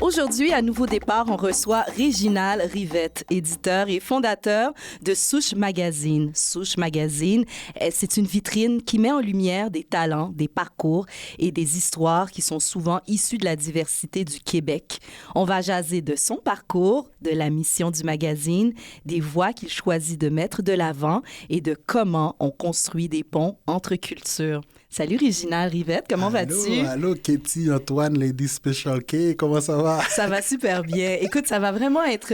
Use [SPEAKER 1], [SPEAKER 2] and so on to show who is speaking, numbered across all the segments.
[SPEAKER 1] Aujourd'hui, à Nouveau Départ, on reçoit Réginal Rivette, éditeur et fondateur de Souche Magazine. Souche Magazine, c'est une vitrine qui met en lumière des talents, des parcours et des histoires qui sont souvent issues de la diversité du Québec. On va jaser de son parcours, de la mission du magazine, des voix qu'il choisit de mettre de l'avant et de comment on construit des ponts entre cultures. Salut Réginal Rivette, comment vas-tu?
[SPEAKER 2] Allô, Katie, Antoine, Lady Special K, comment ça va?
[SPEAKER 1] Ça va super bien. Écoute, ça va vraiment être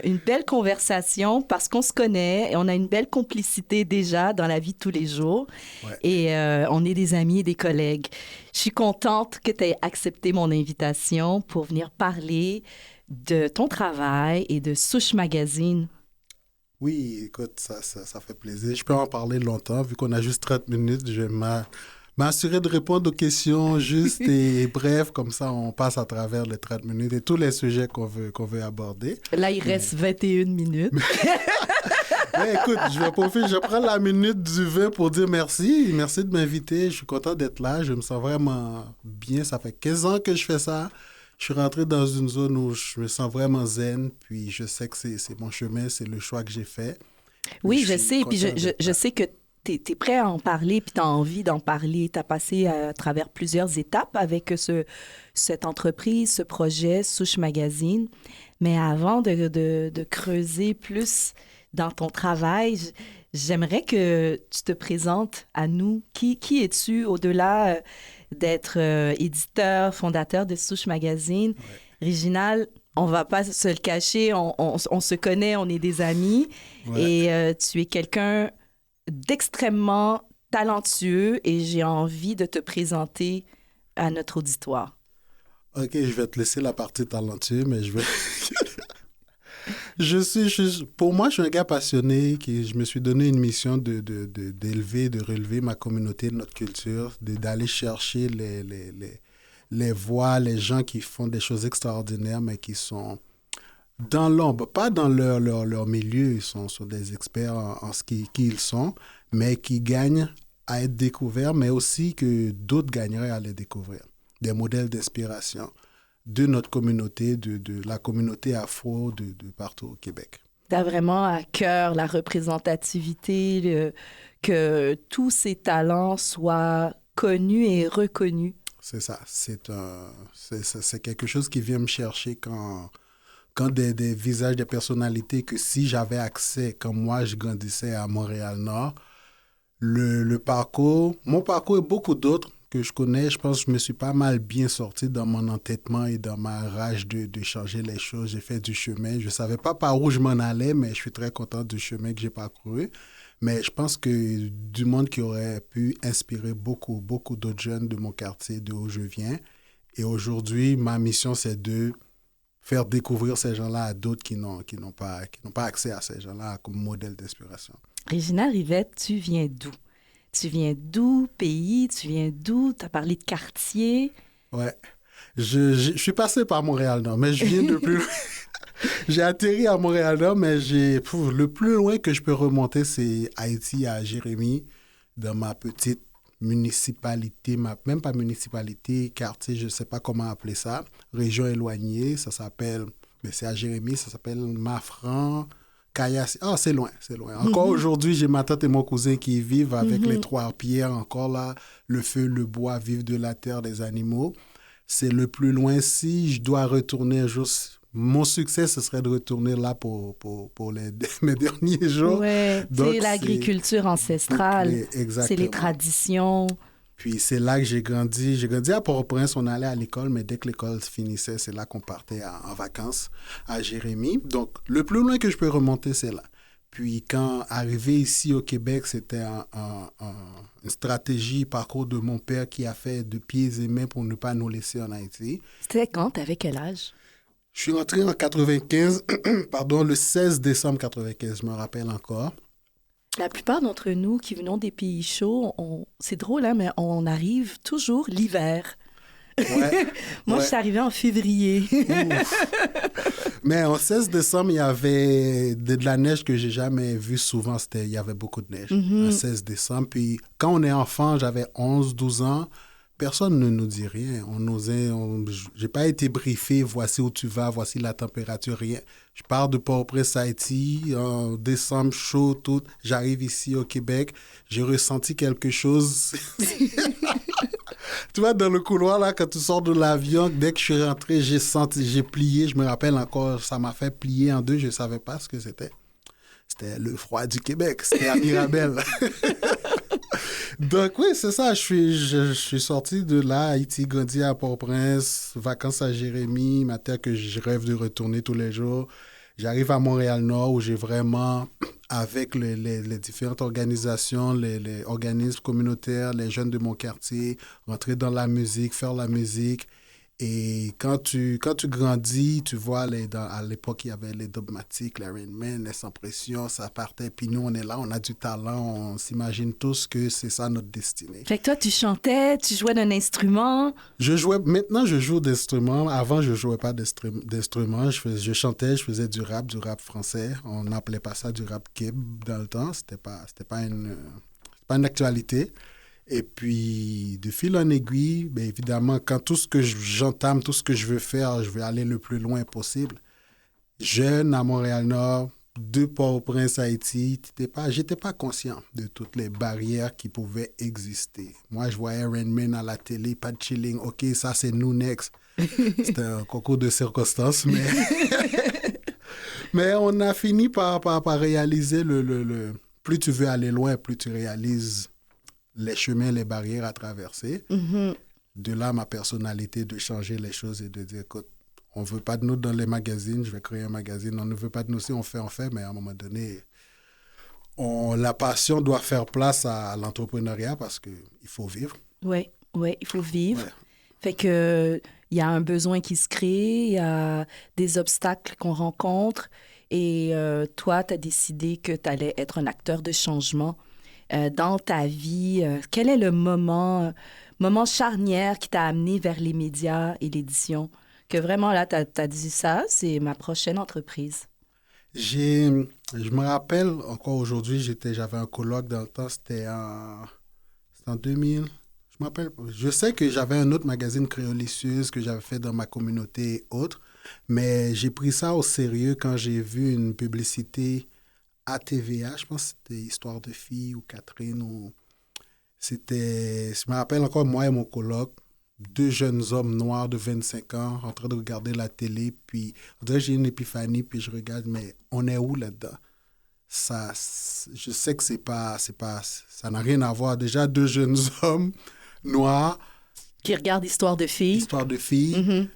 [SPEAKER 1] une belle conversation parce qu'on se connaît et on a une belle complicité déjà dans la vie de tous les jours. Ouais. Et on est des amis et des collègues. Je suis contente que tu aies accepté mon invitation pour venir parler de ton travail et de Souche Magazine.
[SPEAKER 2] Oui, écoute, ça fait plaisir. Je peux en parler longtemps. Vu qu'on a juste 30 minutes, je m'assurer de répondre aux questions justes et brèves. Comme ça, on passe à travers les 30 minutes et tous les sujets qu'on veut aborder.
[SPEAKER 1] Là, il reste 21 minutes.
[SPEAKER 2] Mais écoute, je prends la minute du 20 pour dire merci. Merci de m'inviter. Je suis content d'être là. Je me sens vraiment bien. Ça fait 15 ans que je fais ça. Je suis rentré dans une zone où je me sens vraiment zen, puis je sais que c'est mon chemin, c'est le choix que j'ai fait.
[SPEAKER 1] Oui, je sais, puis je sais que tu es prêt à en parler, puis tu as envie d'en parler. Tu as passé à travers plusieurs étapes avec cette entreprise, ce projet, Souche Magazine. Mais avant de creuser plus dans ton travail, j'aimerais que tu te présentes à nous. Qui es-tu au-delà d'être éditeur, fondateur de Souche Magazine? Ouais. Réginal, on va pas se le cacher, on se connaît, on est des amis. Ouais. Et tu es quelqu'un d'extrêmement talentueux et j'ai envie de te présenter à notre auditoire.
[SPEAKER 2] OK, je vais te laisser la partie talentueux, mais je vais... Pour moi, je suis un gars passionné je me suis donné une mission d'élever, de relever ma communauté, notre culture, d'aller chercher les voix, les gens qui font des choses extraordinaires, mais qui sont dans l'ombre, pas dans leur milieu, ils sont des experts en ce qui ils sont, mais qui gagnent à être découverts, mais aussi que d'autres gagneraient à les découvrir. Des modèles d'inspiration de notre communauté, de la communauté afro de partout au Québec.
[SPEAKER 1] Tu as vraiment à cœur la représentativité, que tous ces talents soient connus et reconnus.
[SPEAKER 2] C'est ça. C'est quelque chose qui vient me chercher quand des visages, des personnalités que si j'avais accès, quand moi je grandissais à Montréal-Nord, mon parcours et beaucoup d'autres que je connais, je pense que je me suis pas mal bien sorti dans mon entêtement et dans ma rage de changer les choses. J'ai fait du chemin. Je savais pas par où je m'en allais, mais je suis très content du chemin que j'ai parcouru. Mais je pense que du monde qui aurait pu inspirer beaucoup, beaucoup d'autres jeunes de mon quartier, de où je viens. Et aujourd'hui, ma mission, c'est de faire découvrir ces gens-là à d'autres qui n'ont pas accès à ces gens-là comme modèle d'inspiration.
[SPEAKER 1] Réginal Rivette, tu viens d'où? Tu viens d'où, pays? Tu viens d'où? Tu as parlé de quartier.
[SPEAKER 2] Ouais. Je suis passé par Montréal-Nord, mais je viens de plus loin. J'ai atterri à Montréal-Nord, mais le plus loin que je peux remonter, c'est Haïti, à Jérémie, dans ma petite municipalité, même pas municipalité, quartier, je ne sais pas comment appeler ça, région éloignée, c'est à Jérémie, ça s'appelle Mafran, Caillassé. Ah, c'est loin. Encore aujourd'hui, j'ai ma tante et mon cousin qui vivent avec les trois pierres, encore là, le feu, le bois, vivent de la terre, des animaux. C'est le plus loin. Si je dois retourner un jour, mon succès, ce serait de retourner là pour mes derniers jours.
[SPEAKER 1] Oui, c'est l'agriculture ancestrale, c'est les traditions.
[SPEAKER 2] Puis c'est là que j'ai grandi. J'ai grandi à Port-au-Prince, on allait à l'école, mais dès que l'école finissait, c'est là qu'on partait en vacances à Jérémie. Donc, le plus loin que je peux remonter, c'est là. Puis quand arrivé ici au Québec, c'était une stratégie, parcours de mon père qui a fait de pieds et mains pour ne pas nous laisser en Haïti.
[SPEAKER 1] C'était quand? T'avais quel âge?
[SPEAKER 2] Je suis rentré en 95, le 16 décembre 95, je me rappelle encore.
[SPEAKER 1] La plupart d'entre nous qui venons des pays chauds, c'est drôle, hein, mais on arrive toujours l'hiver.
[SPEAKER 2] Ouais,
[SPEAKER 1] Moi, je suis arrivée en février.
[SPEAKER 2] Mais en 16 décembre, il y avait de la neige que j'ai jamais vue souvent. Il y avait beaucoup de neige. Le 16 décembre. Puis quand on est enfant, j'avais 11, 12 ans. personne ne nous dit rien. J'ai pas été briefé, voici où tu vas, voici la température, rien. Je pars de Port-au-Prince, Haïti, en décembre, chaud, tout. J'arrive ici au Québec, j'ai ressenti quelque chose. Tu vois, dans le couloir, là, quand tu sors de l'avion, dès que je suis rentré, j'ai plié. Je me rappelle encore, ça m'a fait plier en deux, je savais pas ce que c'était. C'était le froid du Québec, c'était à Mirabel. Donc oui, c'est ça, je suis sorti de là, Haïti, grandi à Port-au-Prince, vacances à Jérémie, ma terre que je rêve de retourner tous les jours. J'arrive à Montréal-Nord où j'ai vraiment, avec les différentes organisations, les organismes communautaires, les jeunes de mon quartier, rentrer dans la musique, faire la musique. Et quand tu grandis, tu vois, à l'époque, il y avait les dogmatiques, les Rain Man, les Sans Pression, ça partait. Puis nous, on est là, on a du talent, on s'imagine tous que c'est ça notre destinée.
[SPEAKER 1] Fait que toi, tu chantais, tu jouais d'un instrument.
[SPEAKER 2] Maintenant, je joue d'instruments. Avant, je jouais pas d'instruments. Je chantais, je faisais du rap français. On n'appelait pas ça du rap keb dans le temps. C'était pas une actualité. Et puis, de fil en aiguille, bien évidemment, quand tout ce que j'entame, tout ce que je veux faire, je vais aller le plus loin possible. Jeune à Montréal-Nord, de Port-au-Prince, Haïti, j'étais pas conscient de toutes les barrières qui pouvaient exister. Moi, je voyais Rain Man à la télé, pas de chilling. OK, ça, c'est nous next. C'était un concours de circonstances, mais on a fini par réaliser plus tu veux aller loin, plus tu réalises les chemins, les barrières à traverser.
[SPEAKER 1] Mm-hmm.
[SPEAKER 2] De là, ma personnalité de changer les choses et de dire, écoute, on ne veut pas de nous dans les magazines, je vais créer un magazine. On ne veut pas de nous si on fait, mais à un moment donné, la passion doit faire place à l'entrepreneuriat parce qu'il faut vivre.
[SPEAKER 1] Oui, il faut vivre.
[SPEAKER 2] Ouais.
[SPEAKER 1] Fait que il y a un besoin qui se crée, il y a des obstacles qu'on rencontre et toi, tu as décidé que tu allais être un acteur de changement dans ta vie. Quel est le moment charnière qui t'a amené vers les médias et l'édition? Que vraiment, là, tu as dit ça, c'est ma prochaine entreprise.
[SPEAKER 2] Je me rappelle, encore aujourd'hui, j'avais un colloque dans le temps, c'était en 2000. Je sais que j'avais un autre magazine Créolicieuse que j'avais fait dans ma communauté et autres, mais j'ai pris ça au sérieux quand j'ai vu une publicité à TVA, je pense que c'était Histoire de filles ou Catherine. Je me rappelle encore, moi et mon coloc, deux jeunes hommes noirs de 25 ans en train de regarder la télé, puis on dirait que j'ai une épiphanie, puis je regarde, mais on est où là-dedans? Je sais que ça n'a rien à voir. Déjà, deux jeunes hommes noirs.
[SPEAKER 1] Qui regardent Histoire de filles.
[SPEAKER 2] Histoire de filles.
[SPEAKER 1] Mm-hmm.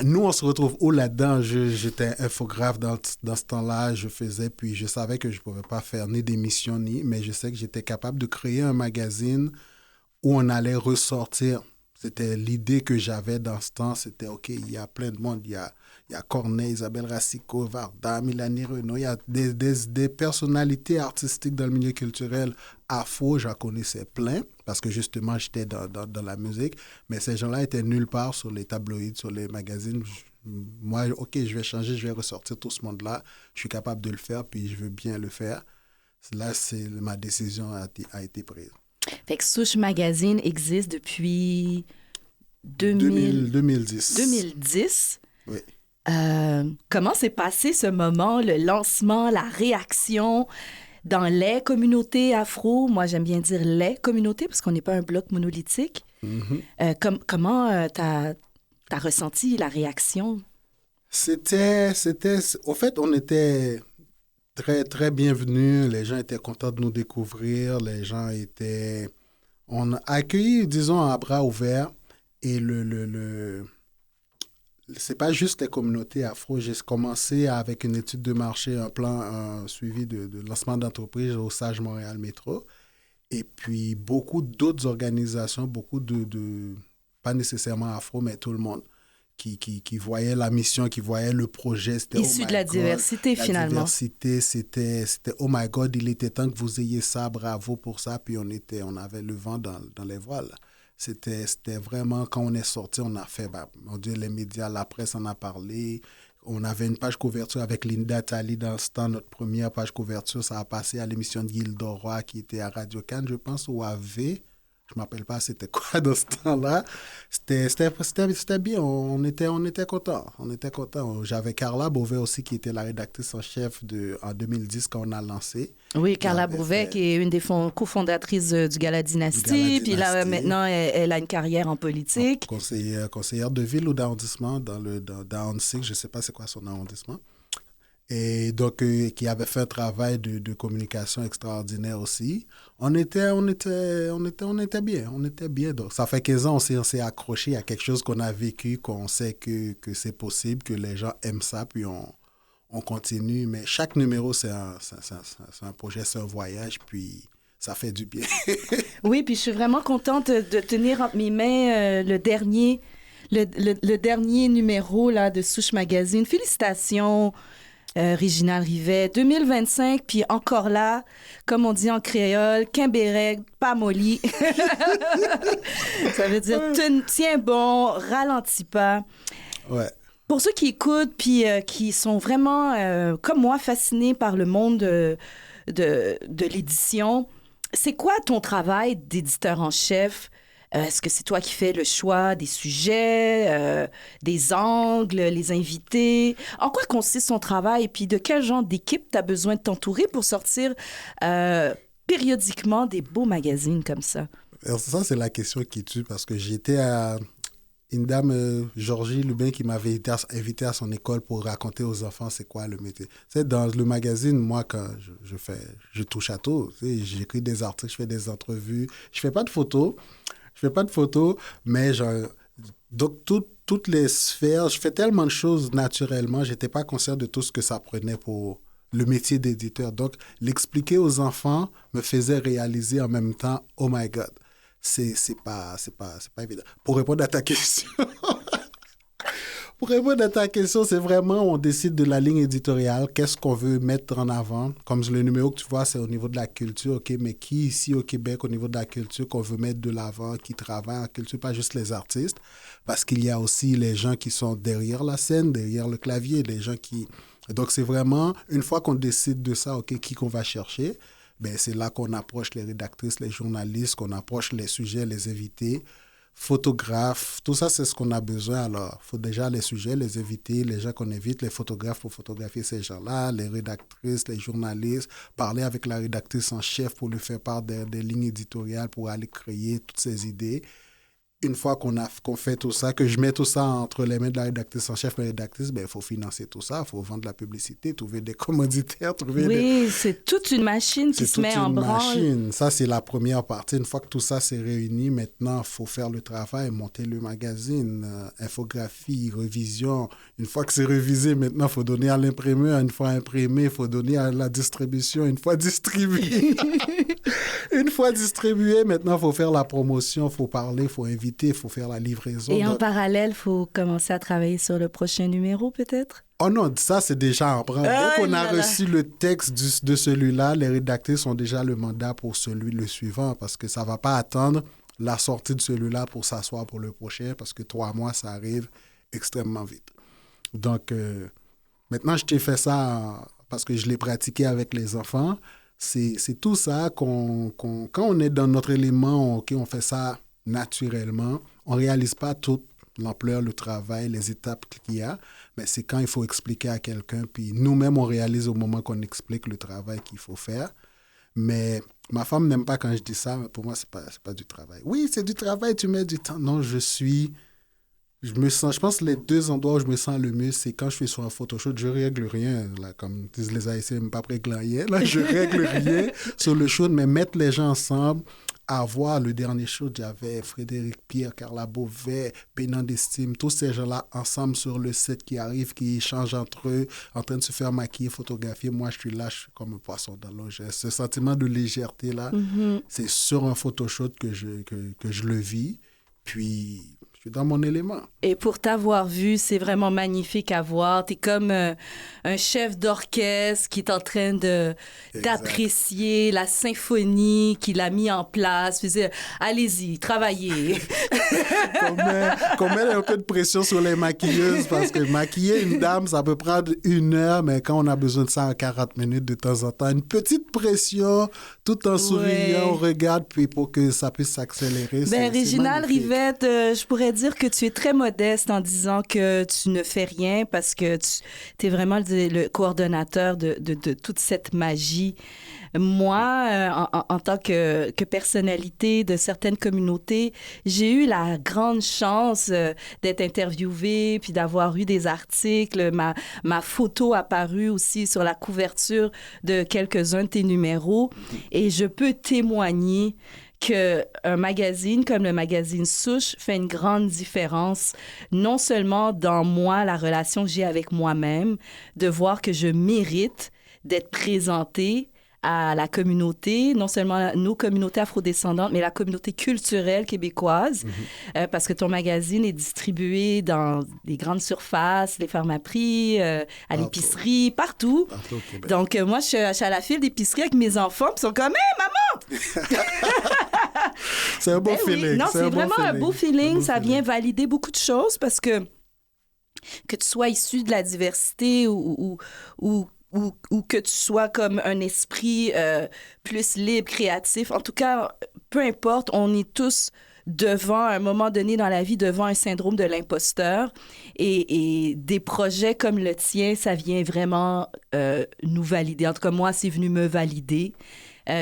[SPEAKER 2] Nous, on se retrouve où là-dedans? J'étais infographe dans ce temps-là, je faisais, puis je savais que je ne pouvais pas faire ni d'émission, mais je sais que j'étais capable de créer un magazine où on allait ressortir. C'était l'idée que j'avais dans ce temps, c'était OK, il y a plein de monde, il y a Corneille, Isabelle Racicot, Varda, Mélanie Renaud, il y a des personnalités artistiques dans le milieu culturel afro, j'en connaissais plein, parce que justement, j'étais dans la musique, mais ces gens-là étaient nulle part sur les tabloïds, sur les magazines. Moi, OK, je vais changer, je vais ressortir tout ce monde-là, je suis capable de le faire, puis je veux bien le faire. Là, ma décision a été prise.
[SPEAKER 1] Fait que Souche Magazine existe depuis
[SPEAKER 2] 2010.
[SPEAKER 1] 2010.
[SPEAKER 2] Oui.
[SPEAKER 1] Comment s'est passé ce moment, le lancement, la réaction dans les communautés afro? Moi, j'aime bien dire les communautés parce qu'on n'est pas un bloc monolithique. Mm-hmm. Comment t'as ressenti la réaction?
[SPEAKER 2] Au fait, on était très, très bienvenus. Les gens étaient contents de nous découvrir. On a accueilli, disons, à bras ouverts. Et c'est pas juste les communautés afro. J'ai commencé avec une étude de marché, un suivi de lancement d'entreprise au Sage Montréal Métro. Et puis, beaucoup d'autres organisations, pas nécessairement afro, mais tout le monde, qui voyait la mission, qui voyait le projet. C'était,
[SPEAKER 1] issu de la diversité, finalement.
[SPEAKER 2] La diversité, c'était oh my God, il était temps que vous ayez ça, bravo pour ça. Puis on avait le vent dans les voiles. C'était vraiment, quand on est sorti, on a fait, mon Dieu, les médias, la presse en a parlé. On avait une page couverture avec Linda Talley dans ce temps, notre première page couverture. Ça a passé à l'émission de Gilles Doroy qui était à Radio-Can, je pense, ou à V. Je ne me rappelle pas c'était quoi dans ce temps-là. C'était bien, on était contents. On était contents. J'avais Carla Beauvais aussi qui était la rédactrice en chef en 2010 quand on a lancé.
[SPEAKER 1] Oui, Carla Beauvais qui est une des cofondatrices du Gala Dynastie. Puis là, maintenant, elle a une carrière en politique.
[SPEAKER 2] Conseillère de ville ou d'arrondissement dans Hansik, je ne sais pas c'est quoi son arrondissement. Et donc, qui avait fait un travail de communication extraordinaire aussi. On était bien. On était bien. Donc, ça fait 15 ans, on s'est accroché à quelque chose qu'on a vécu, qu'on sait que c'est possible, que les gens aiment ça, puis on continue. Mais chaque numéro, c'est un projet, c'est un voyage, puis ça fait du bien.
[SPEAKER 1] Oui, puis je suis vraiment contente de tenir entre mes mains le dernier numéro là, de Souche Magazine. Félicitations! Réginald Rivet, 2025, puis encore là, comme on dit en créole, Quimbérec, pas molly. Ça veut dire tiens bon, ralentis pas.
[SPEAKER 2] Ouais.
[SPEAKER 1] Pour ceux qui écoutent, puis qui sont vraiment, comme moi, fascinés par le monde de l'édition, c'est quoi ton travail d'éditeur en chef? Est-ce que c'est toi qui fais le choix des sujets, des angles, les invités? En quoi consiste ton travail? Et puis de quel genre d'équipe tu as besoin de t'entourer pour sortir périodiquement des beaux magazines comme ça?
[SPEAKER 2] Alors ça, c'est la question qui tue parce que j'étais à une dame, Georgie Lubin, qui m'avait invité à son école pour raconter aux enfants c'est quoi le métier. Tu sais, dans le magazine, moi, quand je touche à tout. Tu sais, j'écris des articles, je fais des entrevues. Je fais pas de photos. Mais donc toutes les sphères, je fais tellement de choses naturellement, je n'étais pas conscient de tout ce que ça prenait pour le métier d'éditeur. Donc, l'expliquer aux enfants me faisait réaliser en même temps, oh my God, c'est pas évident. Pour répondre à ta question... Pour répondre à ta question, c'est vraiment, on décide de la ligne éditoriale, qu'est-ce qu'on veut mettre en avant. Comme le numéro que tu vois, c'est au niveau de la culture, OK, mais qui ici au Québec, au niveau de la culture, qu'on veut mettre de l'avant, qui travaille en culture, pas juste les artistes, parce qu'il y a aussi les gens qui sont derrière la scène, derrière le clavier, les gens qui... Donc, c'est vraiment, une fois qu'on décide de ça, OK, qui qu'on va chercher, ben c'est là qu'on approche les rédactrices, les journalistes, qu'on approche les sujets, les invités, photographes, tout ça, c'est ce qu'on a besoin. Alors, il faut déjà les sujets, les invités, les gens qu'on invite, les photographes pour photographier ces gens-là, les rédactrices, les journalistes, parler avec la rédactrice en chef pour lui faire part des lignes éditoriales pour aller créer toutes ces idées. Une fois qu'on fait tout ça, que je mets tout ça entre les mains de la rédactrice en chef et la rédactrice, ben, il faut financer tout ça, il faut vendre de la publicité, trouver des commanditaires,
[SPEAKER 1] c'est toute une machine qui se met en branle.
[SPEAKER 2] Ça, c'est la première partie. Une fois que tout ça s'est réuni, maintenant, il faut faire le travail, monter le magazine, infographie, révision. Une fois que c'est révisé, maintenant, il faut donner à l'imprimeur. Une fois imprimé, il faut donner à la distribution. Une fois distribué, maintenant, il faut faire la promotion, il faut parler, il faut inviter. Il faut faire la livraison.
[SPEAKER 1] Et en parallèle, il faut commencer à travailler sur le prochain numéro, peut-être?
[SPEAKER 2] Oh non, ça, c'est déjà en branle. Dès qu'on a reçu le texte de celui-là, les rédactrices ont déjà le mandat pour le suivant parce que ça ne va pas attendre la sortie de celui-là pour s'asseoir pour le prochain parce que 3 mois, ça arrive extrêmement vite. Donc, maintenant, je t'ai fait ça parce que je l'ai pratiqué avec les enfants. C'est tout ça quand on est dans notre élément, on fait ça naturellement. On ne réalise pas toute l'ampleur, le travail, les étapes qu'il y a, mais c'est quand il faut expliquer à quelqu'un, puis nous-mêmes, on réalise au moment qu'on explique le travail qu'il faut faire. Mais ma femme n'aime pas quand je dis ça, mais pour moi, c'est pas du travail. Oui, c'est du travail, tu mets du temps. Non, je pense que les 2 endroits où je me sens le mieux, c'est quand je suis sur un photoshoot, je règle rien, là, comme disent les Haïtiens, même pas régler, là, je règle rien sur le shoot, mais mettre les gens ensemble, à voir le dernier show, j'avais Frédéric Pierre, Carla Beauvais, Pénan d'Estime, tous ces gens-là ensemble sur le set qui arrivent, qui échangent entre eux, en train de se faire maquiller, photographier. Moi, je suis comme un poisson dans l'eau. Ce sentiment de légèreté-là, c'est sur un photoshoot que je le vis. Puis, suis dans mon élément.
[SPEAKER 1] Et pour t'avoir vu, c'est vraiment magnifique à voir. Tu es comme un chef d'orchestre qui est en train d'apprécier la symphonie qu'il a mis en place. Puis allez-y, travaillez.
[SPEAKER 2] Qu'on met un peu de pression sur les maquilleuses parce que maquiller une dame, ça peut prendre 1 heure, mais quand on a besoin de ça en 40 minutes de temps en temps, une petite pression, tout en souriant, on regarde, puis pour que ça puisse s'accélérer.
[SPEAKER 1] Réginald Rivette, je pourrais dire que tu es très modeste en disant que tu ne fais rien parce que tu es vraiment le coordonnateur de toute cette magie. Moi, en tant que personnalité de certaines communautés, j'ai eu la grande chance d'être interviewée puis d'avoir eu des articles. Ma photo apparue aussi sur la couverture de quelques-uns de tes numéros. Et je peux témoigner qu'un magazine comme le magazine Souche fait une grande différence, non seulement dans moi, la relation que j'ai avec moi-même, de voir que je mérite d'être présentée à la communauté, non seulement nos communautés afrodescendantes, mais la communauté culturelle québécoise, parce que ton magazine est distribué dans des grandes surfaces, les pharmaprix, à l'épicerie, partout.
[SPEAKER 2] Partout au Québec.
[SPEAKER 1] Donc, moi, je suis à la file d'épicerie avec mes enfants, puis ils sont comme « Hey, maman! »
[SPEAKER 2] C'est un beau feeling.
[SPEAKER 1] Oui. Non, c'est vraiment un beau feeling. Ça vient valider beaucoup de choses parce que tu sois issu de la diversité ou que tu sois comme un esprit plus libre, créatif. En tout cas, peu importe, on est tous devant, à un moment donné dans la vie, devant un syndrome de l'imposteur. Et des projets comme le tien, ça vient vraiment nous valider. En tout cas, moi, c'est venu me valider.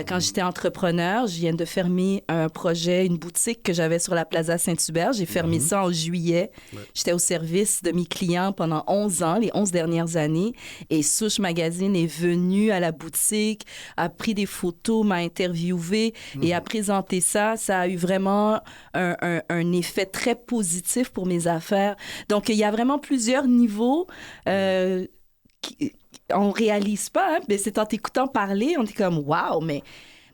[SPEAKER 1] Quand j'étais entrepreneur, je viens de fermer un projet, une boutique que j'avais sur la Plaza Saint-Hubert. J'ai fermé ça en juillet. Ouais. J'étais au service de mes clients pendant 11 ans, les 11 dernières années. Et Souche Magazine est venu à la boutique, a pris des photos, m'a interviewé et a présenté ça. Ça a eu vraiment un effet très positif pour mes affaires. Donc, il y a vraiment plusieurs niveaux on réalise pas, hein? Mais c'est en t'écoutant parler, on est comme « Wow, mais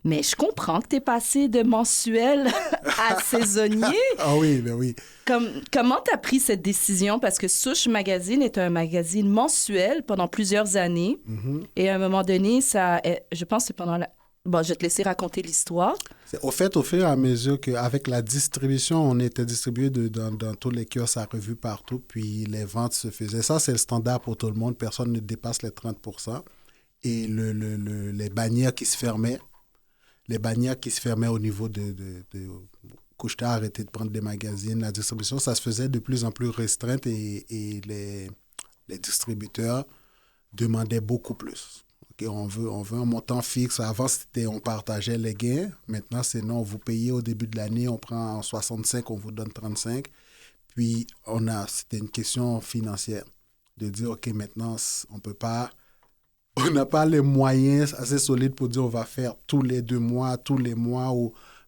[SPEAKER 1] je comprends que tu es passé de mensuel à saisonnier. »
[SPEAKER 2] Ah oui, ben oui.
[SPEAKER 1] Comment tu as pris cette décision? Parce que Souche Magazine est un magazine mensuel pendant plusieurs années. Et à un moment donné, je pense que c'est pendant la... Bon, je vais te laisser raconter l'histoire.
[SPEAKER 2] Au fait, au fur et à mesure qu'avec la distribution, on était distribué dans tous les kiosques à revue partout, puis les ventes se faisaient. Ça, c'est le standard pour tout le monde. Personne ne dépasse les 30%. Et les bannières qui se fermaient, au niveau de Couche-Tard a arrêté de prendre des magazines. La distribution, ça se faisait de plus en plus restreinte et les distributeurs demandaient beaucoup plus. On veut un montant fixe. Avant, on partageait les gains. Maintenant, c'est non, vous payez au début de l'année, on prend 65, on vous donne 35. Puis, c'était une question financière de dire, OK, maintenant, on n'a pas les moyens assez solides pour dire on va faire tous les 2 mois, tous les mois,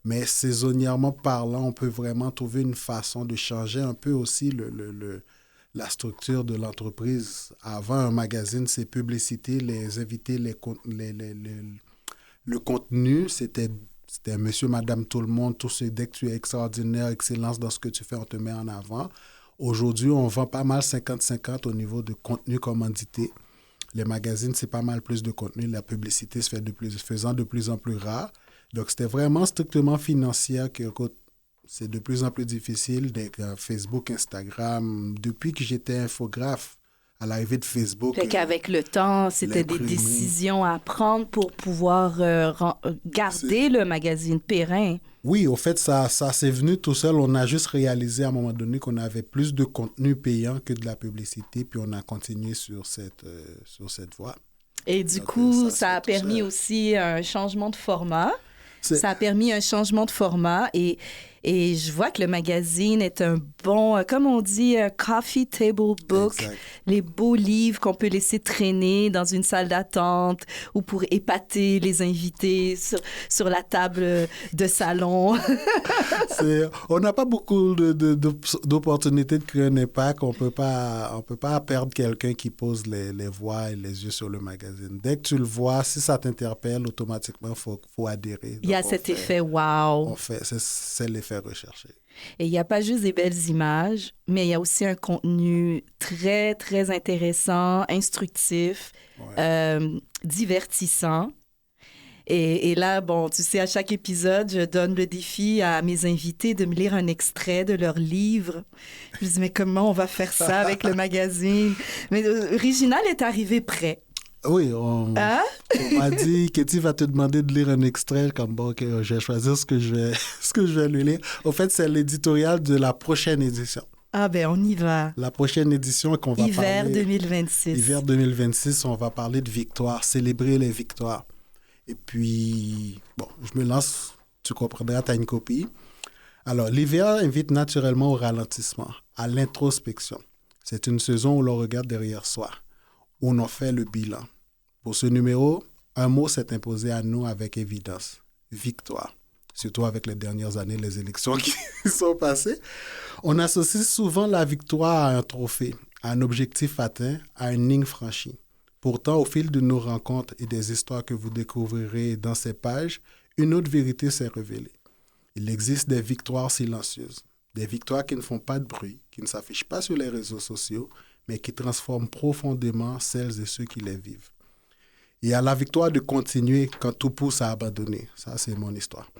[SPEAKER 2] mais saisonnièrement parlant, on peut vraiment trouver une façon de changer un peu aussi la structure de l'entreprise. Avant, un magazine, c'est publicité, les invités, le contenu, c'était monsieur, madame, tout le monde, dès que tu es extraordinaire, excellence dans ce que tu fais, on te met en avant. Aujourd'hui, on vend pas mal 50-50 au niveau de contenu commandité. Les magazines, c'est pas mal plus de contenu. La publicité se faisant de plus en plus rare. Donc, c'était vraiment strictement financier c'est de plus en plus difficile. Facebook, Instagram, depuis que j'étais infographe, à l'arrivée de Facebook...
[SPEAKER 1] Fait qu'avec le temps, c'était des décisions à prendre pour pouvoir garder le magazine périn.
[SPEAKER 2] Oui, au fait, ça c'est venu tout seul. On a juste réalisé à un moment donné qu'on avait plus de contenu payant que de la publicité, puis on a continué sur cette voie.
[SPEAKER 1] Et du coup, ça a permis aussi un changement de format. Ça a permis un changement de format et je vois que le magazine est un bon, comme on dit, coffee table book. Exact. Les beaux livres qu'on peut laisser traîner dans une salle d'attente ou pour épater les invités sur la table de salon.
[SPEAKER 2] On n'a pas beaucoup d'opportunités de créer un impact. On peut pas perdre quelqu'un qui pose les voix et les yeux sur le magazine. Dès que tu le vois, si ça t'interpelle, automatiquement, faut adhérer.
[SPEAKER 1] Il y a cet effet wow.
[SPEAKER 2] C'est l'effet recherché.
[SPEAKER 1] Et il n'y a pas juste des belles images, mais il y a aussi un contenu très, très intéressant, instructif, divertissant. Et là, bon, tu sais, à chaque épisode, je donne le défi à mes invités de me lire un extrait de leur livre. Je me dis, mais comment on va faire ça avec le magazine? Mais Original est arrivé prêt.
[SPEAKER 2] Oui, on m'a dit que tu vas te demander de lire un extrait, comme bon, okay, je vais choisir ce que je vais lui lire. Au fait, c'est l'éditorial de la prochaine édition.
[SPEAKER 1] Ah ben, on y va.
[SPEAKER 2] La prochaine édition qu'on va
[SPEAKER 1] Hiver 2026.
[SPEAKER 2] Hiver 2026, on va parler de victoire, célébrer les victoires. Et puis, bon, je me lance, tu comprendras, tu as une copie. Alors, l'hiver invite naturellement au ralentissement, à l'introspection. C'est une saison où l'on regarde derrière soi, où l'on fait le bilan. Pour ce numéro, un mot s'est imposé à nous avec évidence, victoire. Surtout avec les dernières années, les élections qui sont passées. On associe souvent la victoire à un trophée, à un objectif atteint, à une ligne franchie. Pourtant, au fil de nos rencontres et des histoires que vous découvrirez dans ces pages, une autre vérité s'est révélée. Il existe des victoires silencieuses, des victoires qui ne font pas de bruit, qui ne s'affichent pas sur les réseaux sociaux, mais qui transforment profondément celles et ceux qui les vivent. Il y a la victoire de continuer quand tout pousse à abandonner. Ça, c'est mon histoire.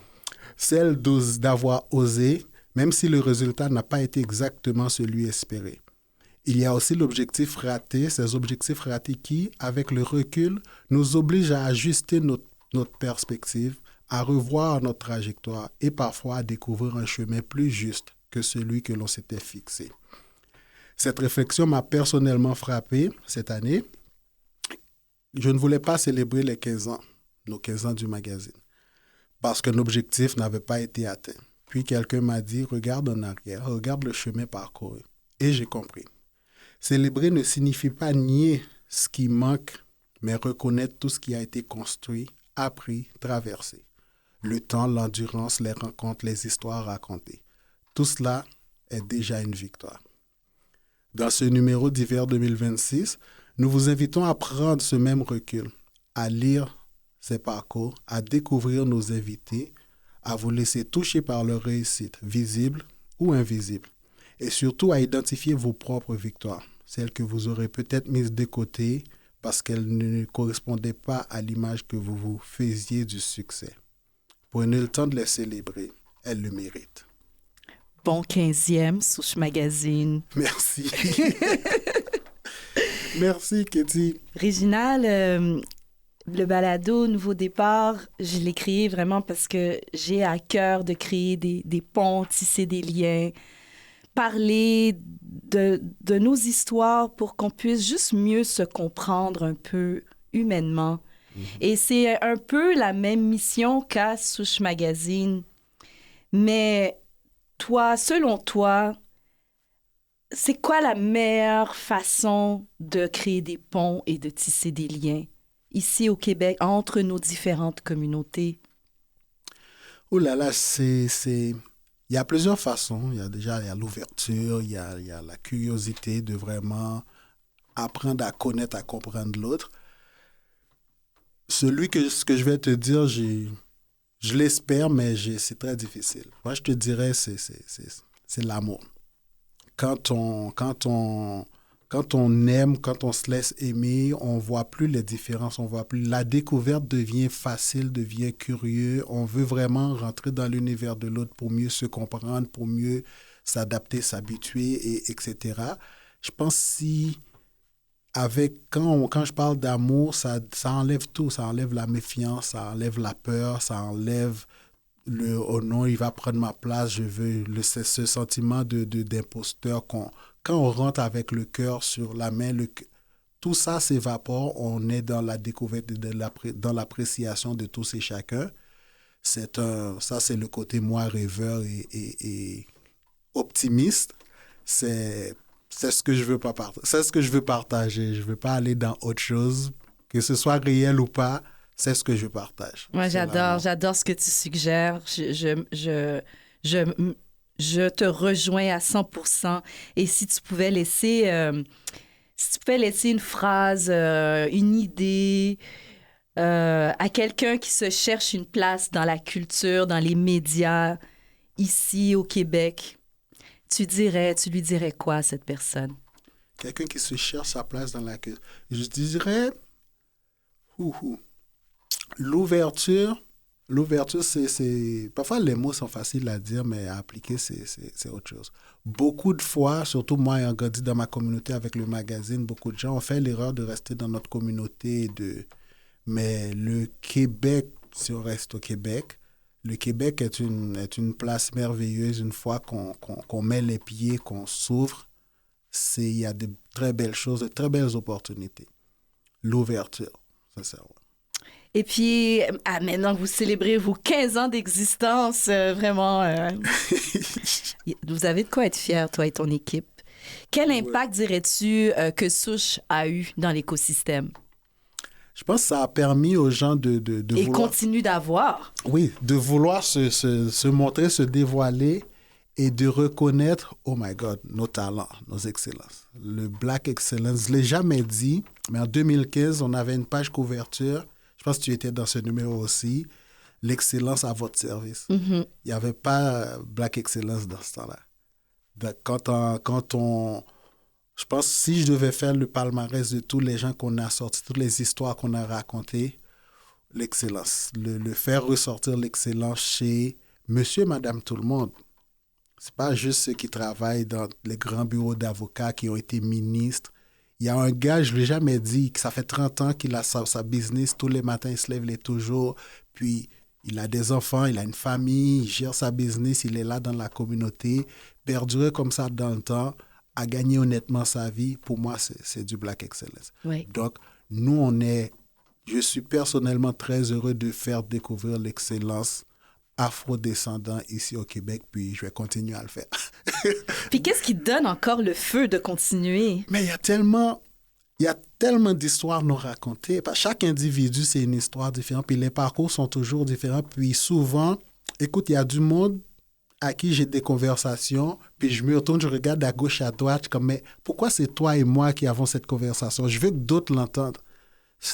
[SPEAKER 2] Celle d'avoir osé, même si le résultat n'a pas été exactement celui espéré. Il y a aussi l'objectif raté, ces objectifs ratés qui, avec le recul, nous obligent à ajuster notre perspective, à revoir notre trajectoire et parfois à découvrir un chemin plus juste que celui que l'on s'était fixé. Cette réflexion m'a personnellement frappé cette année. Je ne voulais pas célébrer les 15 ans, nos 15 ans du magazine, parce qu'un objectif n'avait pas été atteint. Puis quelqu'un m'a dit, regarde en arrière, regarde le chemin parcouru. Et j'ai compris. Célébrer ne signifie pas nier ce qui manque, mais reconnaître tout ce qui a été construit, appris, traversé. Le temps, l'endurance, les rencontres, les histoires racontées. Tout cela est déjà une victoire. Dans ce numéro d'hiver 2026, nous vous invitons à prendre ce même recul, à lire ces parcours, à découvrir nos invités, à vous laisser toucher par leur réussite, visible ou invisible, et surtout à identifier vos propres victoires, celles que vous aurez peut-être mises de côté parce qu'elles ne correspondaient pas à l'image que vous vous faisiez du succès. Prenez le temps de les célébrer, elles le méritent.
[SPEAKER 1] Bon 15e, Souche Magazine.
[SPEAKER 2] Merci. Merci, Katie.
[SPEAKER 1] Réginal, le balado Nouveau Départ, je l'ai créé vraiment parce que j'ai à cœur de créer des ponts, tisser des liens, parler de nos histoires pour qu'on puisse juste mieux se comprendre un peu humainement. Et c'est un peu la même mission qu'a Souche Magazine. Mais toi, selon toi, c'est quoi la meilleure façon de créer des ponts et de tisser des liens ici au Québec entre nos différentes communautés?
[SPEAKER 2] Oh là là, il y a plusieurs façons. Il y a l'ouverture, il y a la curiosité de vraiment apprendre à connaître, à comprendre l'autre. Ce que je vais te dire, je l'espère, mais c'est très difficile. Moi, je te dirais, c'est l'amour. Quand on aime, quand on se laisse aimer, on ne voit plus les différences, on voit plus. La découverte devient facile, devient curieux. On veut vraiment rentrer dans l'univers de l'autre pour mieux se comprendre, pour mieux s'adapter, s'habituer, etc. Je pense quand je parle d'amour, ça enlève tout. Ça enlève la méfiance, ça enlève la peur, ça enlève oh non, il va prendre ma place, je veux ce sentiment d'imposteur quand on rentre avec le cœur sur la main, tout ça s'évapore, on est dans la découverte, dans l'appréciation de tous et chacun. Ça, c'est le côté moi rêveur et optimiste. C'est ce que je veux pas partager. C'est ce que je veux partager. Je veux pas aller dans autre chose, que ce soit réel ou pas. C'est ce que je partage.
[SPEAKER 1] Moi, j'adore ce que tu suggères. Je te rejoins à 100%. Et si tu pouvais laisser une phrase, une idée à quelqu'un qui se cherche une place dans la culture, dans les médias ici au Québec, tu lui dirais quoi à cette personne?
[SPEAKER 2] Quelqu'un qui se cherche sa place dans la queue. Je dirais, l'ouverture, c'est... Parfois, les mots sont faciles à dire, mais à appliquer, c'est autre chose. Beaucoup de fois, surtout moi ayant grandi dans ma communauté avec le magazine, beaucoup de gens ont fait l'erreur de rester dans notre communauté. Mais le Québec, si on reste au Québec, le Québec est une place merveilleuse. Une fois qu'on met les pieds, qu'on s'ouvre, il y a de très belles choses, de très belles opportunités. L'ouverture, ça sert.
[SPEAKER 1] Et puis, maintenant que vous célébrez vos 15 ans d'existence, vraiment, vous avez de quoi être fier, toi et ton équipe. Quel impact dirais-tu que Souche a eu dans l'écosystème?
[SPEAKER 2] Je pense que ça a permis aux gens de
[SPEAKER 1] et vouloir... continue d'avoir.
[SPEAKER 2] Oui, de vouloir se montrer, se dévoiler et de reconnaître, oh my God, nos talents, nos excellences. Le Black Excellence, je ne l'ai jamais dit, mais en 2015, on avait une page couverture. Je pense que tu étais dans ce numéro aussi. L'excellence à votre service. Mm-hmm. Il n'y avait pas Black Excellence dans ce temps-là. Je pense que si je devais faire le palmarès de tous les gens qu'on a sortis, toutes les histoires qu'on a racontées, l'excellence. Le faire ressortir l'excellence chez monsieur et madame tout le monde. Ce n'est pas juste ceux qui travaillent dans les grands bureaux d'avocats qui ont été ministres. Il y a un gars, je ne l'ai jamais dit, que ça fait 30 ans qu'il a sa business. Tous les matins, il se lève, il est toujours. Puis, il a des enfants, il a une famille, il gère sa business, il est là dans la communauté. Perdurer comme ça dans le temps, à gagner honnêtement sa vie, pour moi, c'est du Black Excellence.
[SPEAKER 1] Oui.
[SPEAKER 2] Donc, je suis personnellement très heureux de faire découvrir l'excellence afro-descendant ici au Québec, puis je vais continuer à le faire.
[SPEAKER 1] Puis qu'est-ce qui donne encore le feu de continuer?
[SPEAKER 2] Mais il y a tellement d'histoires non racontées. Chaque individu, c'est une histoire différente, puis les parcours sont toujours différents. Puis souvent, écoute, il y a du monde à qui j'ai des conversations, puis je me retourne, je regarde à gauche, à droite, comme, mais pourquoi c'est toi et moi qui avons cette conversation? Je veux que d'autres l'entendent.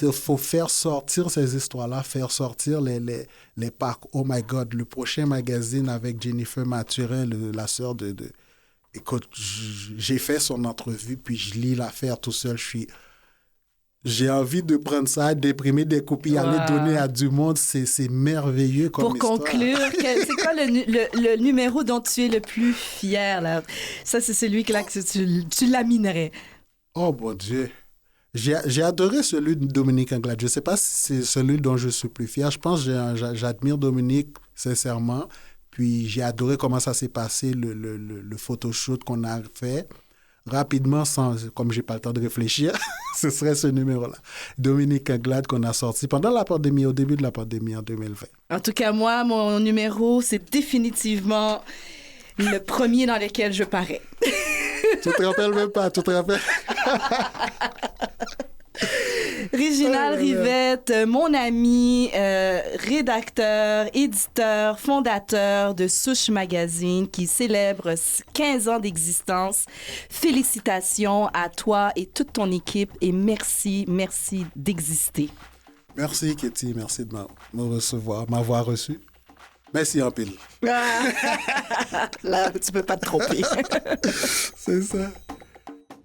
[SPEAKER 2] Il faut faire sortir ces histoires-là, faire sortir les parcs. Oh my God, le prochain magazine avec Jennifer Mathurin, la sœur de... Écoute, j'ai fait son entrevue, puis je lis l'affaire tout seul. J'ai envie de prendre ça, d'imprimer des copies, aller donner à du monde. C'est merveilleux comme histoire.
[SPEAKER 1] Pour conclure, c'est quoi le numéro dont tu es le plus fier, là? Ça, c'est celui que tu laminerais.
[SPEAKER 2] Oh, mon Dieu! J'ai adoré celui de Dominique Anglade. Je ne sais pas si c'est celui dont je suis plus fier. Je pense que j'admire Dominique, sincèrement. Puis j'ai adoré comment ça s'est passé, le photoshoot qu'on a fait. Rapidement, comme je n'ai pas le temps de réfléchir, ce serait ce numéro-là. Dominique Anglade qu'on a sorti pendant la pandémie, au début de la pandémie en 2020.
[SPEAKER 1] En tout cas, moi, mon numéro, c'est définitivement le premier dans lequel je parais.
[SPEAKER 2] Tu te rappelles même pas, tu te rappelles?
[SPEAKER 1] Réginald Rivette, mon ami, rédacteur, éditeur, fondateur de Souche Magazine qui célèbre 15 ans d'existence. Félicitations à toi et toute ton équipe et merci d'exister.
[SPEAKER 2] Merci Katie, merci de m'avoir reçu. Merci en pile.
[SPEAKER 1] Là, tu peux pas te tromper.
[SPEAKER 2] C'est ça.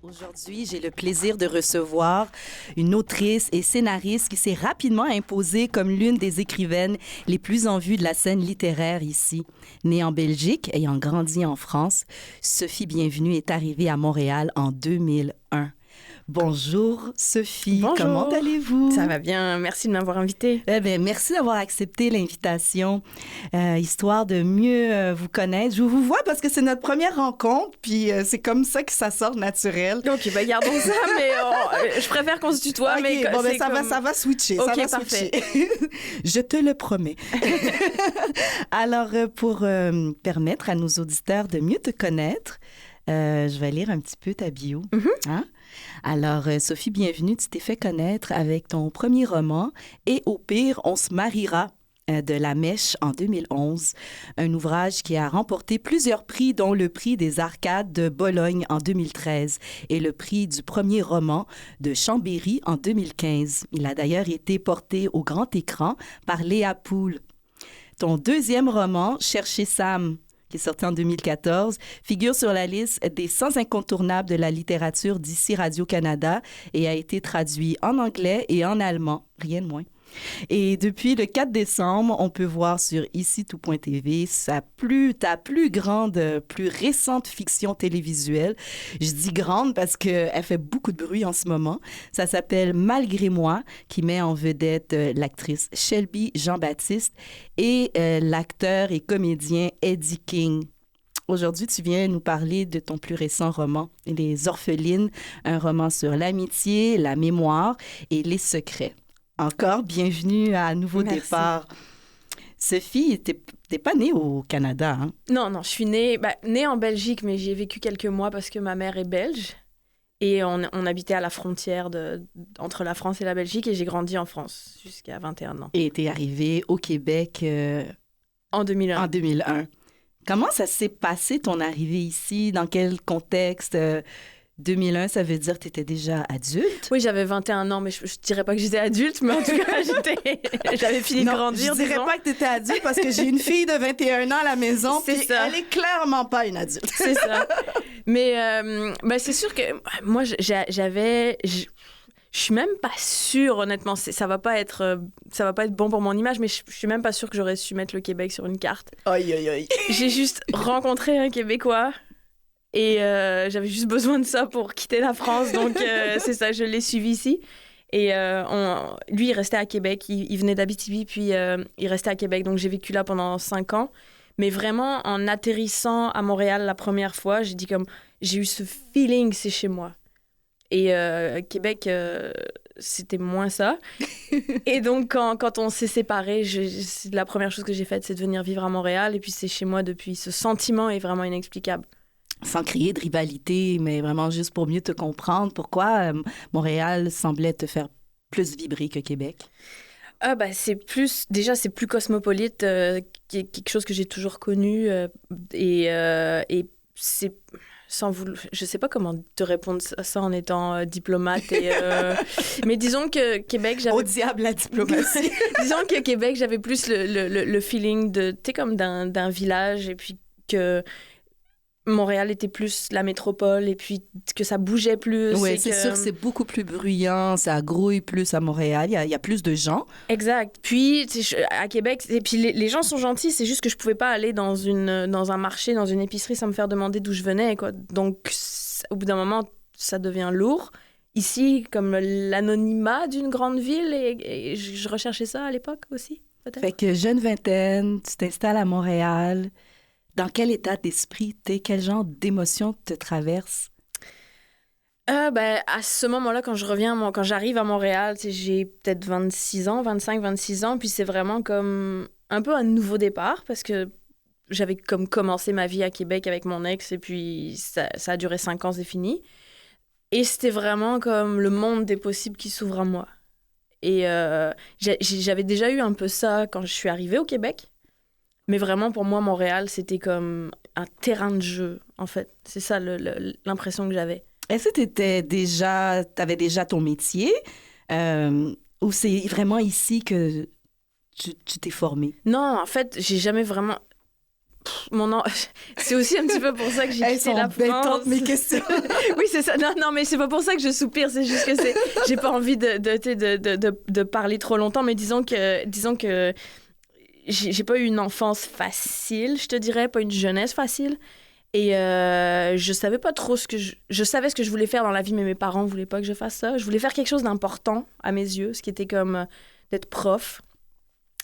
[SPEAKER 1] Aujourd'hui, j'ai le plaisir de recevoir une autrice et scénariste qui s'est rapidement imposée comme l'une des écrivaines les plus en vue de la scène littéraire ici. Née en Belgique, ayant grandi en France, Sophie Bienvenue est arrivée à Montréal en 2001. Bonjour Sophie,
[SPEAKER 3] Bonjour.
[SPEAKER 1] Comment allez-vous?
[SPEAKER 3] Ça va bien, merci de m'avoir invitée.
[SPEAKER 1] Merci d'avoir accepté l'invitation, histoire de mieux vous connaître. Je vous vois parce que c'est notre première rencontre, puis c'est comme ça que ça sort naturel.
[SPEAKER 3] Ok, gardons ça, mais je préfère qu'on se tutoie.
[SPEAKER 1] Okay, mais ça va switcher.
[SPEAKER 3] Ok,
[SPEAKER 1] ça va
[SPEAKER 3] parfait.
[SPEAKER 1] Switcher. Je te le promets. Alors, pour permettre à nos auditeurs de mieux te connaître, je vais lire un petit peu ta bio.
[SPEAKER 3] Mm-hmm.
[SPEAKER 1] Hein? Alors, Sophie Bienvenue, tu t'es fait connaître avec ton premier roman « Et au pire, on se mariera » de La Mèche en 2011, un ouvrage qui a remporté plusieurs prix, dont le prix des Arcades de Bologne en 2013 et le prix du premier roman de Chambéry en 2015. Il a d'ailleurs été porté au grand écran par Léa Poul. Ton deuxième roman, « Chercher Sam », qui est sorti en 2014, figure sur la liste des 100 incontournables de la littérature d'ici Radio-Canada et a été traduit en anglais et en allemand, rien de moins. Et depuis le 4 décembre, on peut voir sur ici-tout.tv ta plus grande, plus récente fiction télévisuelle. Je dis grande parce qu'elle fait beaucoup de bruit en ce moment. Ça s'appelle Malgré moi, qui met en vedette l'actrice Shelby Jean-Baptiste et l'acteur et comédien Eddie King. Aujourd'hui, tu viens nous parler de ton plus récent roman, Les Orphelines, un roman sur l'amitié, la mémoire et les secrets. Encore, bienvenue à Nouveau Départ. Sophie, t'es pas née au Canada, hein?
[SPEAKER 3] Non, je suis née en Belgique, mais j'y ai vécu quelques mois parce que ma mère est belge. Et on habitait à la frontière entre la France et la Belgique et j'ai grandi en France jusqu'à 21 ans.
[SPEAKER 1] Et t'es arrivée au Québec
[SPEAKER 3] en 2001.
[SPEAKER 1] En 2001. Comment ça s'est passé, ton arrivée ici? Dans quel contexte? 2001, ça veut dire que tu étais déjà adulte?
[SPEAKER 3] Oui, j'avais 21 ans, mais je dirais pas que j'étais adulte, mais en tout cas, j'avais fini de grandir.
[SPEAKER 1] Je dirais pas que tu étais adulte parce que j'ai une fille de 21 ans à la maison, puis elle est clairement pas une adulte.
[SPEAKER 3] C'est ça. Mais c'est sûr que moi, je suis même pas sûre, honnêtement. Ça va pas être bon pour mon image, mais je suis même pas sûre que j'aurais su mettre le Québec sur une carte.
[SPEAKER 1] Aïe, aïe, aïe.
[SPEAKER 3] J'ai juste rencontré un Québécois. Et j'avais juste besoin de ça pour quitter la France. Donc, c'est ça, je l'ai suivi ici. Et lui, il restait à Québec. Il venait d'Abitibi, puis il restait à Québec. Donc, j'ai vécu là pendant 5 ans. Mais vraiment, en atterrissant à Montréal la première fois, j'ai eu ce feeling, c'est chez moi. Et Québec, c'était moins ça. Et donc, quand on s'est séparés, la première chose que j'ai faite, c'est de venir vivre à Montréal. Et puis, c'est chez moi depuis. Ce sentiment est vraiment inexplicable.
[SPEAKER 1] Sans créer de rivalité, mais vraiment juste pour mieux te comprendre, pourquoi Montréal semblait te faire plus vibrer que Québec?
[SPEAKER 3] C'est plus cosmopolite, quelque chose que j'ai toujours connu, et c'est je sais pas comment te répondre ça en étant diplomate, mais disons que Québec, j'avais...
[SPEAKER 1] Au diable la diplomatie!
[SPEAKER 3] Disons que Québec, j'avais plus le feeling comme d'un village, et puis que Montréal était plus la métropole et puis que ça bougeait plus.
[SPEAKER 1] Oui, c'est sûr que c'est beaucoup plus bruyant, ça grouille plus à Montréal, il y a plus de gens.
[SPEAKER 3] Exact. Puis à Québec, et puis les gens sont gentils, c'est juste que je pouvais pas aller dans un marché, dans une épicerie sans me faire demander d'où je venais, quoi. Donc, au bout d'un moment, ça devient lourd. Ici, comme l'anonymat d'une grande ville, et je recherchais ça à l'époque aussi, peut-être.
[SPEAKER 1] Fait que jeune vingtaine, tu t'installes à Montréal. Dans quel état d'esprit t'es? Quel genre d'émotions te traverse?
[SPEAKER 3] À ce moment-là, quand j'arrive à Montréal, j'ai peut-être 26 ans, puis c'est vraiment comme un peu un nouveau départ parce que j'avais comme commencé ma vie à Québec avec mon ex et puis ça a duré 5 ans, c'est fini. Et c'était vraiment comme le monde des possibles qui s'ouvre à moi. Et j'avais déjà eu un peu ça quand je suis arrivée au Québec. Mais vraiment, pour moi, Montréal, c'était comme un terrain de jeu, en fait. C'est ça l'impression que j'avais.
[SPEAKER 1] Est-ce que t'avais déjà ton métier ou c'est vraiment ici que tu t'es formée?
[SPEAKER 3] Non, en fait, j'ai jamais vraiment... C'est aussi un petit peu pour ça que j'ai quitté la France.
[SPEAKER 1] Mes questions.
[SPEAKER 3] Oui, c'est ça. Non, mais c'est pas pour ça que je soupire. C'est juste que j'ai pas envie de parler trop longtemps. Mais disons que j'ai pas eu une enfance facile, je te dirais, pas une jeunesse facile. Et je savais pas trop je savais ce que je voulais faire dans la vie, mais mes parents voulaient pas que je fasse ça. Je voulais faire quelque chose d'important à mes yeux, ce qui était comme d'être prof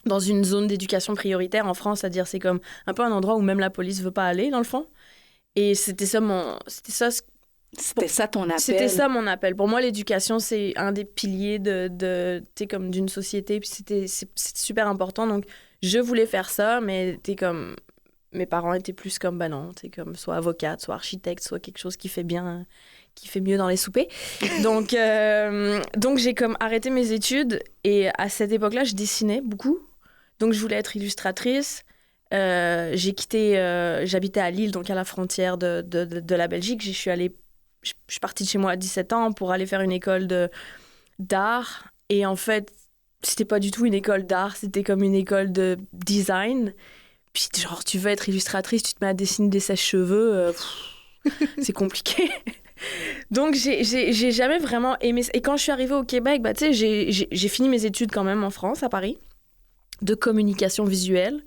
[SPEAKER 3] dans une zone d'éducation prioritaire en France, c'est-à-dire c'est comme un peu un endroit où même la police veut pas aller, dans le fond. Et c'était ça ton appel. C'était ça mon appel. Pour moi, l'éducation, c'est un des piliers comme d'une société, puis c'est super important. Donc, je voulais faire ça, mais mes parents étaient plus comme, non, comme soit avocate, soit architecte, soit quelque chose qui fait mieux dans les soupers. Donc j'ai comme arrêté mes études et à cette époque-là, je dessinais beaucoup. Donc, je voulais être illustratrice. J'habitais à Lille, donc à la frontière de la Belgique. Je suis partie de chez moi à 17 ans pour aller faire une école d'art. Et en fait, c'était pas du tout une école d'art, c'était comme une école de design. Puis genre, tu veux être illustratrice, tu te mets à dessiner des sèches-cheveux, c'est compliqué. Donc, j'ai jamais vraiment aimé ça. Et quand je suis arrivée au Québec, bah, tu sais, j'ai fini mes études quand même en France, à Paris, de communication visuelle.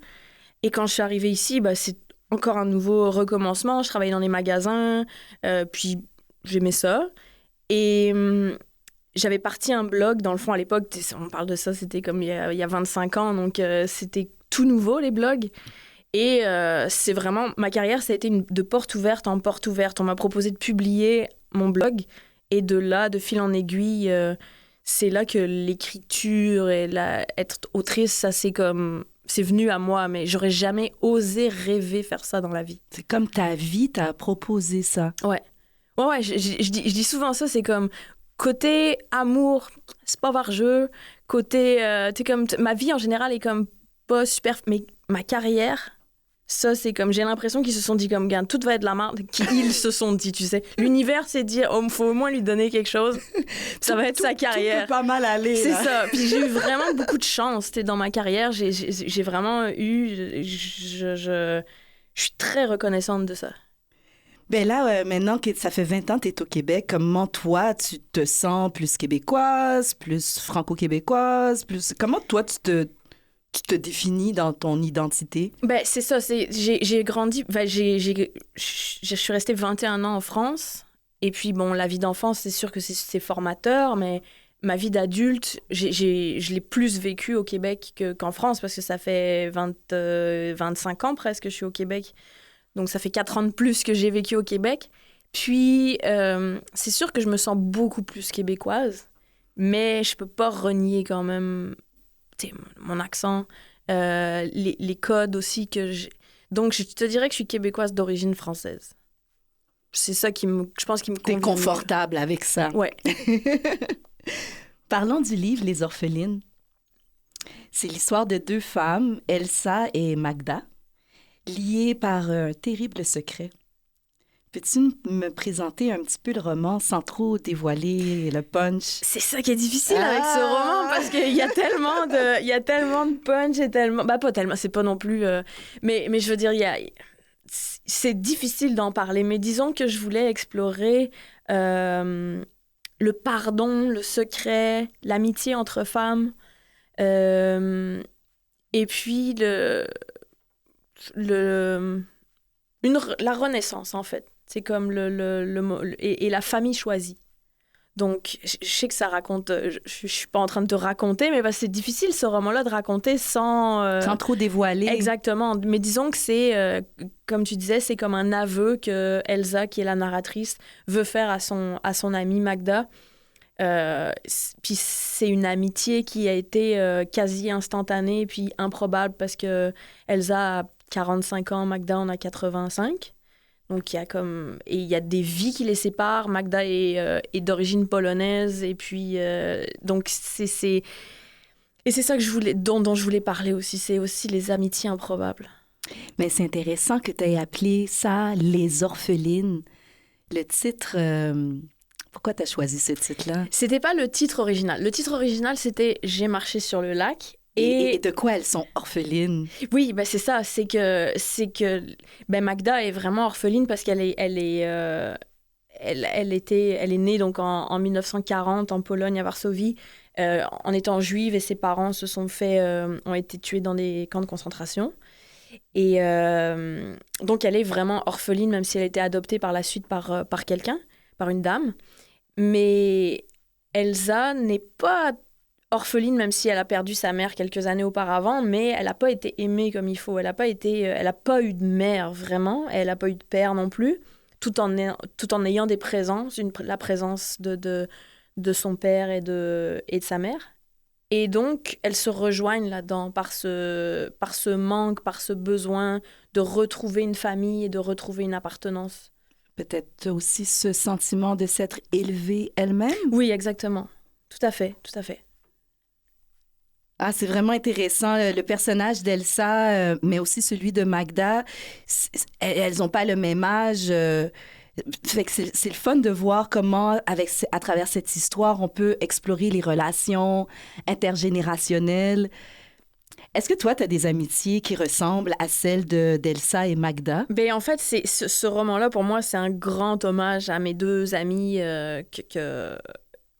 [SPEAKER 3] Et quand je suis arrivée ici, bah, c'est encore un nouveau recommencement. Je travaillais dans les magasins, puis j'aimais ça. Et j'avais parti un blog, dans le fond, à l'époque, on parle de ça, c'était comme il y a 25 ans, donc c'était tout nouveau, les blogs. Et c'est vraiment, ma carrière, ça a été de porte ouverte en porte ouverte. On m'a proposé de publier mon blog. Et de là, de fil en aiguille, c'est là que l'écriture et être autrice, ça c'est venu à moi, mais j'aurais jamais osé rêver faire ça dans la vie.
[SPEAKER 1] C'est comme ta vie t'a proposé ça.
[SPEAKER 3] Ouais. Ouais, je dis souvent ça, c'est comme côté amour, c'est pas vargeux. Côté, ma vie en général est comme pas super, mais ma carrière, ça, c'est comme, j'ai l'impression qu'ils se sont dit comme, regarde, tout va être de la merde. Ils se sont dit, tu sais. L'univers s'est dit, oh, faut au moins lui donner quelque chose. Ça va être sa carrière.
[SPEAKER 1] Tout peut pas mal aller.
[SPEAKER 3] C'est
[SPEAKER 1] là.
[SPEAKER 3] ça. Puis j'ai eu vraiment beaucoup de chance, tu sais, dans ma carrière. J'ai vraiment eu... Je suis très reconnaissante de ça.
[SPEAKER 1] Ben là, maintenant que ça fait 20 ans que tu es au Québec, comment toi, tu te sens plus québécoise, plus franco-québécoise, plus... Comment toi, tu te définis dans ton identité?
[SPEAKER 3] Ben, c'est ça. J'ai grandi... Ben, je suis restée 21 ans en France. Et puis, bon, la vie d'enfance, c'est sûr que c'est formateur, mais ma vie d'adulte, je l'ai plus vécue au Québec qu'en France, parce que ça fait 25 ans presque que je suis au Québec. Donc, ça fait 4 ans de plus que j'ai vécu au Québec. Puis, c'est sûr que je me sens beaucoup plus québécoise, mais je peux pas renier quand même mon accent, les codes aussi que j'ai. Donc, je te dirais que je suis québécoise d'origine française. C'est ça je pense qui me convient.
[SPEAKER 1] T'es confortable avec ça.
[SPEAKER 3] Ouais.
[SPEAKER 1] Parlons du livre Les Orphelines. C'est l'histoire de 2 femmes, Elsa et Magda, liées par un terrible secret. Peux-tu me présenter un petit peu le roman sans trop dévoiler le punch?
[SPEAKER 3] C'est ça qui est difficile avec ce roman, parce qu'il y a tellement de punch et tellement... Bah, pas tellement, c'est pas non plus... Mais je veux dire, c'est difficile d'en parler, mais disons que je voulais explorer le pardon, le secret, l'amitié entre femmes, et puis la renaissance, en fait. C'est comme et la famille choisie. Donc, je sais que ça raconte... Je suis pas en train de te raconter, mais c'est difficile, ce roman-là, de raconter sans...
[SPEAKER 1] Sans trop dévoiler.
[SPEAKER 3] Exactement. Mais disons que c'est, comme tu disais, c'est comme un aveu que Elsa, qui est la narratrice, veut faire à son amie Magda. Puis c'est une amitié qui a été quasi instantanée, puis improbable, parce que Elsa a 45 ans, Magda en a 85. Donc, il y a des vies qui les séparent. Magda est d'origine polonaise. Et puis, donc, c'est ça dont je voulais parler aussi. C'est aussi les amitiés improbables.
[SPEAKER 1] Mais c'est intéressant que tu aies appelé ça « Les Orphelines ». Le titre... Pourquoi tu as choisi ce titre-là?
[SPEAKER 3] C'était pas le titre original. Le titre original, c'était « J'ai marché sur le lac ».
[SPEAKER 1] Et de quoi elles sont orphelines?
[SPEAKER 3] Oui, c'est ça. C'est que Magda est vraiment orpheline parce qu'elle est née donc en 1940 en Pologne, à Varsovie, en étant juive, et ses parents ont été tués dans des camps de concentration. Et donc, elle est vraiment orpheline, même si elle a été adoptée par la suite par quelqu'un, par une dame. Mais Elsa n'est pas orpheline, même si elle a perdu sa mère quelques années auparavant, mais elle n'a pas été aimée comme il faut. Elle n'a pas eu de mère, vraiment. Elle n'a pas eu de père non plus, tout en ayant des présences, la présence de son père et de sa mère. Et donc, elles se rejoignent là-dedans par ce manque, par ce besoin de retrouver une famille et de retrouver une appartenance.
[SPEAKER 1] Peut-être aussi ce sentiment de s'être élevée elle-même? Oui,
[SPEAKER 3] exactement. Tout à fait, tout à fait.
[SPEAKER 1] Ah, c'est vraiment intéressant. Le personnage d'Elsa, mais aussi celui de Magda, elles n'ont pas le même âge. Fait que c'est le fun de voir comment, à travers cette histoire, on peut explorer les relations intergénérationnelles. Est-ce que toi, tu as des amitiés qui ressemblent à celles d'Elsa et Magda?
[SPEAKER 3] Ben, en fait, ce roman-là, pour moi, c'est un grand hommage à mes deux amies,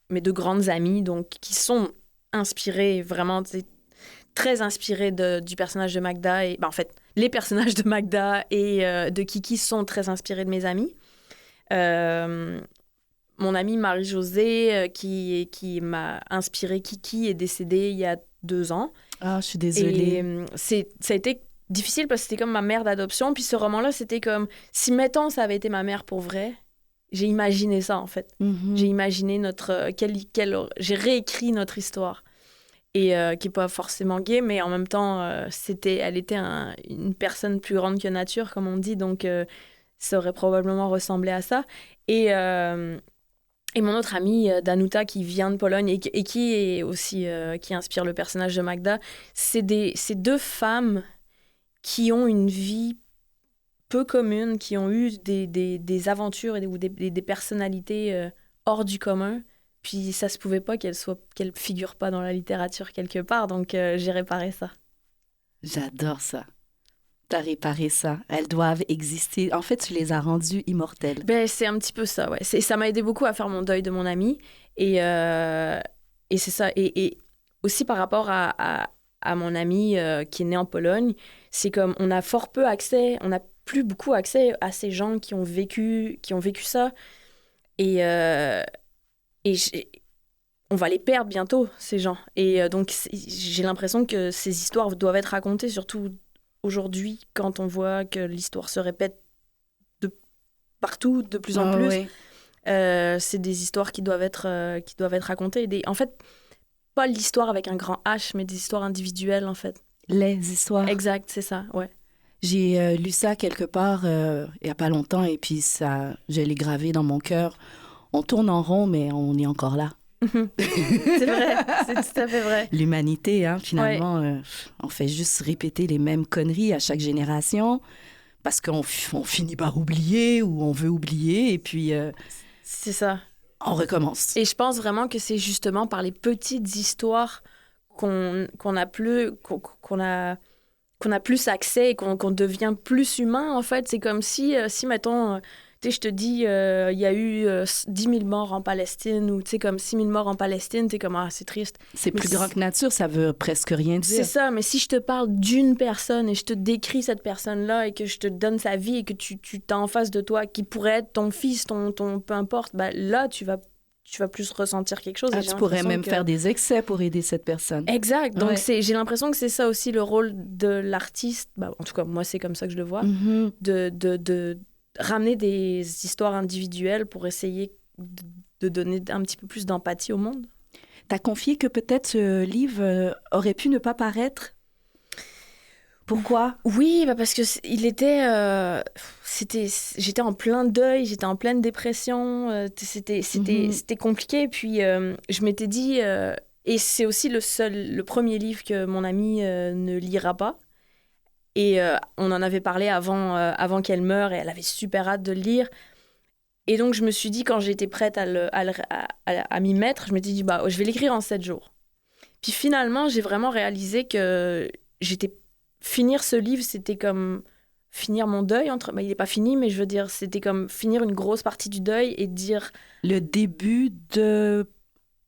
[SPEAKER 3] mes deux grandes amies, donc, qui sont inspirées, vraiment très inspirées du personnage de Magda. Et, ben, en fait, les personnages de Magda et de Kiki sont très inspirés de mes amies. Mon amie Marie-Josée, qui m'a inspirée Kiki, est décédée il y a 2 ans.
[SPEAKER 1] Ah, je suis désolée.
[SPEAKER 3] Et ça a été difficile parce que c'était comme ma mère d'adoption. Puis ce roman-là, c'était comme si, mettons, ça avait été ma mère pour vrai. J'ai imaginé ça, en fait.
[SPEAKER 1] Mm-hmm.
[SPEAKER 3] J'ai imaginé j'ai réécrit notre histoire. Et qui n'est pas forcément gay, mais en même temps, elle était une personne plus grande que nature, comme on dit. Donc, ça aurait probablement ressemblé à ça. Et mon autre amie, Danuta, qui vient de Pologne et qui est aussi qui inspire le personnage de Magda, c'est 2 femmes qui ont une vie peu commune, qui ont eu des aventures ou des personnalités hors du commun. Puis ça se pouvait pas qu'elles figurent pas dans la littérature quelque part, donc j'ai réparé ça.
[SPEAKER 1] J'adore ça. T'as réparé ça. Elles doivent exister. En fait, tu les as rendues immortelles.
[SPEAKER 3] Ben, c'est un petit peu ça, ouais. Ça m'a aidé beaucoup à faire mon deuil de mon ami. Et c'est ça. Et aussi par rapport à mon ami qui est né en Pologne, c'est comme on a fort peu accès, on n'a plus beaucoup accès à ces gens qui ont vécu ça. Et on va les perdre bientôt, ces gens. Et donc, j'ai l'impression que ces histoires doivent être racontées, surtout aujourd'hui, quand on voit que l'histoire se répète de partout, de plus en plus.
[SPEAKER 1] Oui.
[SPEAKER 3] C'est des histoires qui doivent être racontées. En fait, pas l'histoire avec un grand H, mais des histoires individuelles, en fait.
[SPEAKER 1] Les histoires.
[SPEAKER 3] Exact, c'est ça, ouais.
[SPEAKER 1] J'ai lu ça quelque part il n'y a pas longtemps et puis ça, je l'ai gravé dans mon cœur. On tourne en rond, mais on est encore là.
[SPEAKER 3] C'est vrai, c'est tout à fait vrai.
[SPEAKER 1] L'humanité, hein, finalement, on fait juste répéter les mêmes conneries à chaque génération parce qu'on finit par oublier ou on veut oublier et puis
[SPEAKER 3] c'est ça.
[SPEAKER 1] On recommence.
[SPEAKER 3] Et je pense vraiment que c'est justement par les petites histoires qu'on a plus accès et qu'on devient plus humain, en fait. C'est comme si mettons... je te dis, il y a eu 10 000 morts en Palestine ou comme 6 000 morts en Palestine, t'es comme, c'est triste.
[SPEAKER 1] C'est plus grand que nature, ça veut presque rien dire.
[SPEAKER 3] C'est ça, mais si je te parle d'une personne et je te décris cette personne-là et que je te donne sa vie et que tu t'as en face de toi, qui pourrait être ton fils, ton peu importe, là, tu vas plus ressentir quelque chose.
[SPEAKER 1] Tu pourrais même faire des excès pour aider cette personne.
[SPEAKER 3] Exact. Donc, j'ai l'impression que c'est ça aussi le rôle de l'artiste. En tout cas, moi, c'est comme ça que je le vois.
[SPEAKER 1] Mm-hmm.
[SPEAKER 3] De ramener des histoires individuelles pour essayer de donner un petit peu plus d'empathie au monde.
[SPEAKER 1] T'as confié que peut-être ce livre aurait pu ne pas paraître. Pourquoi?
[SPEAKER 3] Oui, parce que j'étais en plein deuil, j'étais en pleine dépression, c'était compliqué. Puis je m'étais dit, et c'est aussi le premier livre que mon amie ne lira pas. Et on en avait parlé avant qu'elle meure et elle avait super hâte de le lire. Et donc, je me suis dit, quand j'étais prête à m'y mettre, je me suis dit, je vais l'écrire en 7 jours. Puis finalement, j'ai vraiment réalisé que finir ce livre, c'était comme finir mon deuil. Il n'est pas fini, mais je veux dire, c'était comme finir une grosse partie du deuil et dire...
[SPEAKER 1] Le début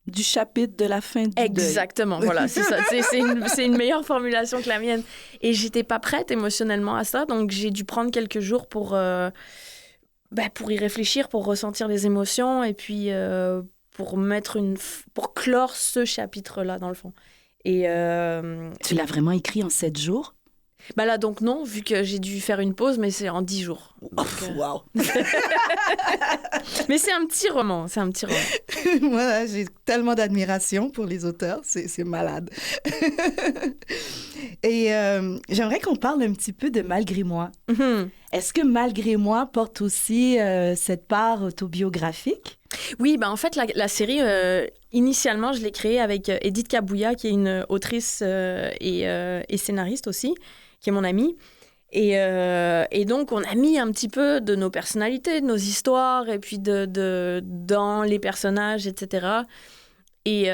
[SPEAKER 1] du chapitre de la fin du deuil.
[SPEAKER 3] Exactement, voilà, c'est ça. C'est une meilleure formulation que la mienne. Et j'étais pas prête émotionnellement à ça, donc j'ai dû prendre quelques jours pour y réfléchir, pour ressentir les émotions et puis pour clore ce chapitre-là, dans le fond. Et
[SPEAKER 1] tu l'as vraiment écrit en 7 jours?
[SPEAKER 3] Là, donc non, vu que j'ai dû faire une pause, mais c'est en 10 jours.
[SPEAKER 1] Wow!
[SPEAKER 3] Mais c'est un petit roman,
[SPEAKER 1] Moi, j'ai tellement d'admiration pour les auteurs, c'est malade. Et j'aimerais qu'on parle un petit peu de Malgré moi.
[SPEAKER 3] Mm-hmm.
[SPEAKER 1] Est-ce que Malgré moi porte aussi cette part autobiographique?
[SPEAKER 3] Oui, en fait, la série, initialement, je l'ai créée avec Edith Kabouya, qui est une autrice et scénariste aussi, qui est mon amie. Et donc, on a mis un petit peu de nos personnalités, de nos histoires, et puis dans les personnages, etc. Et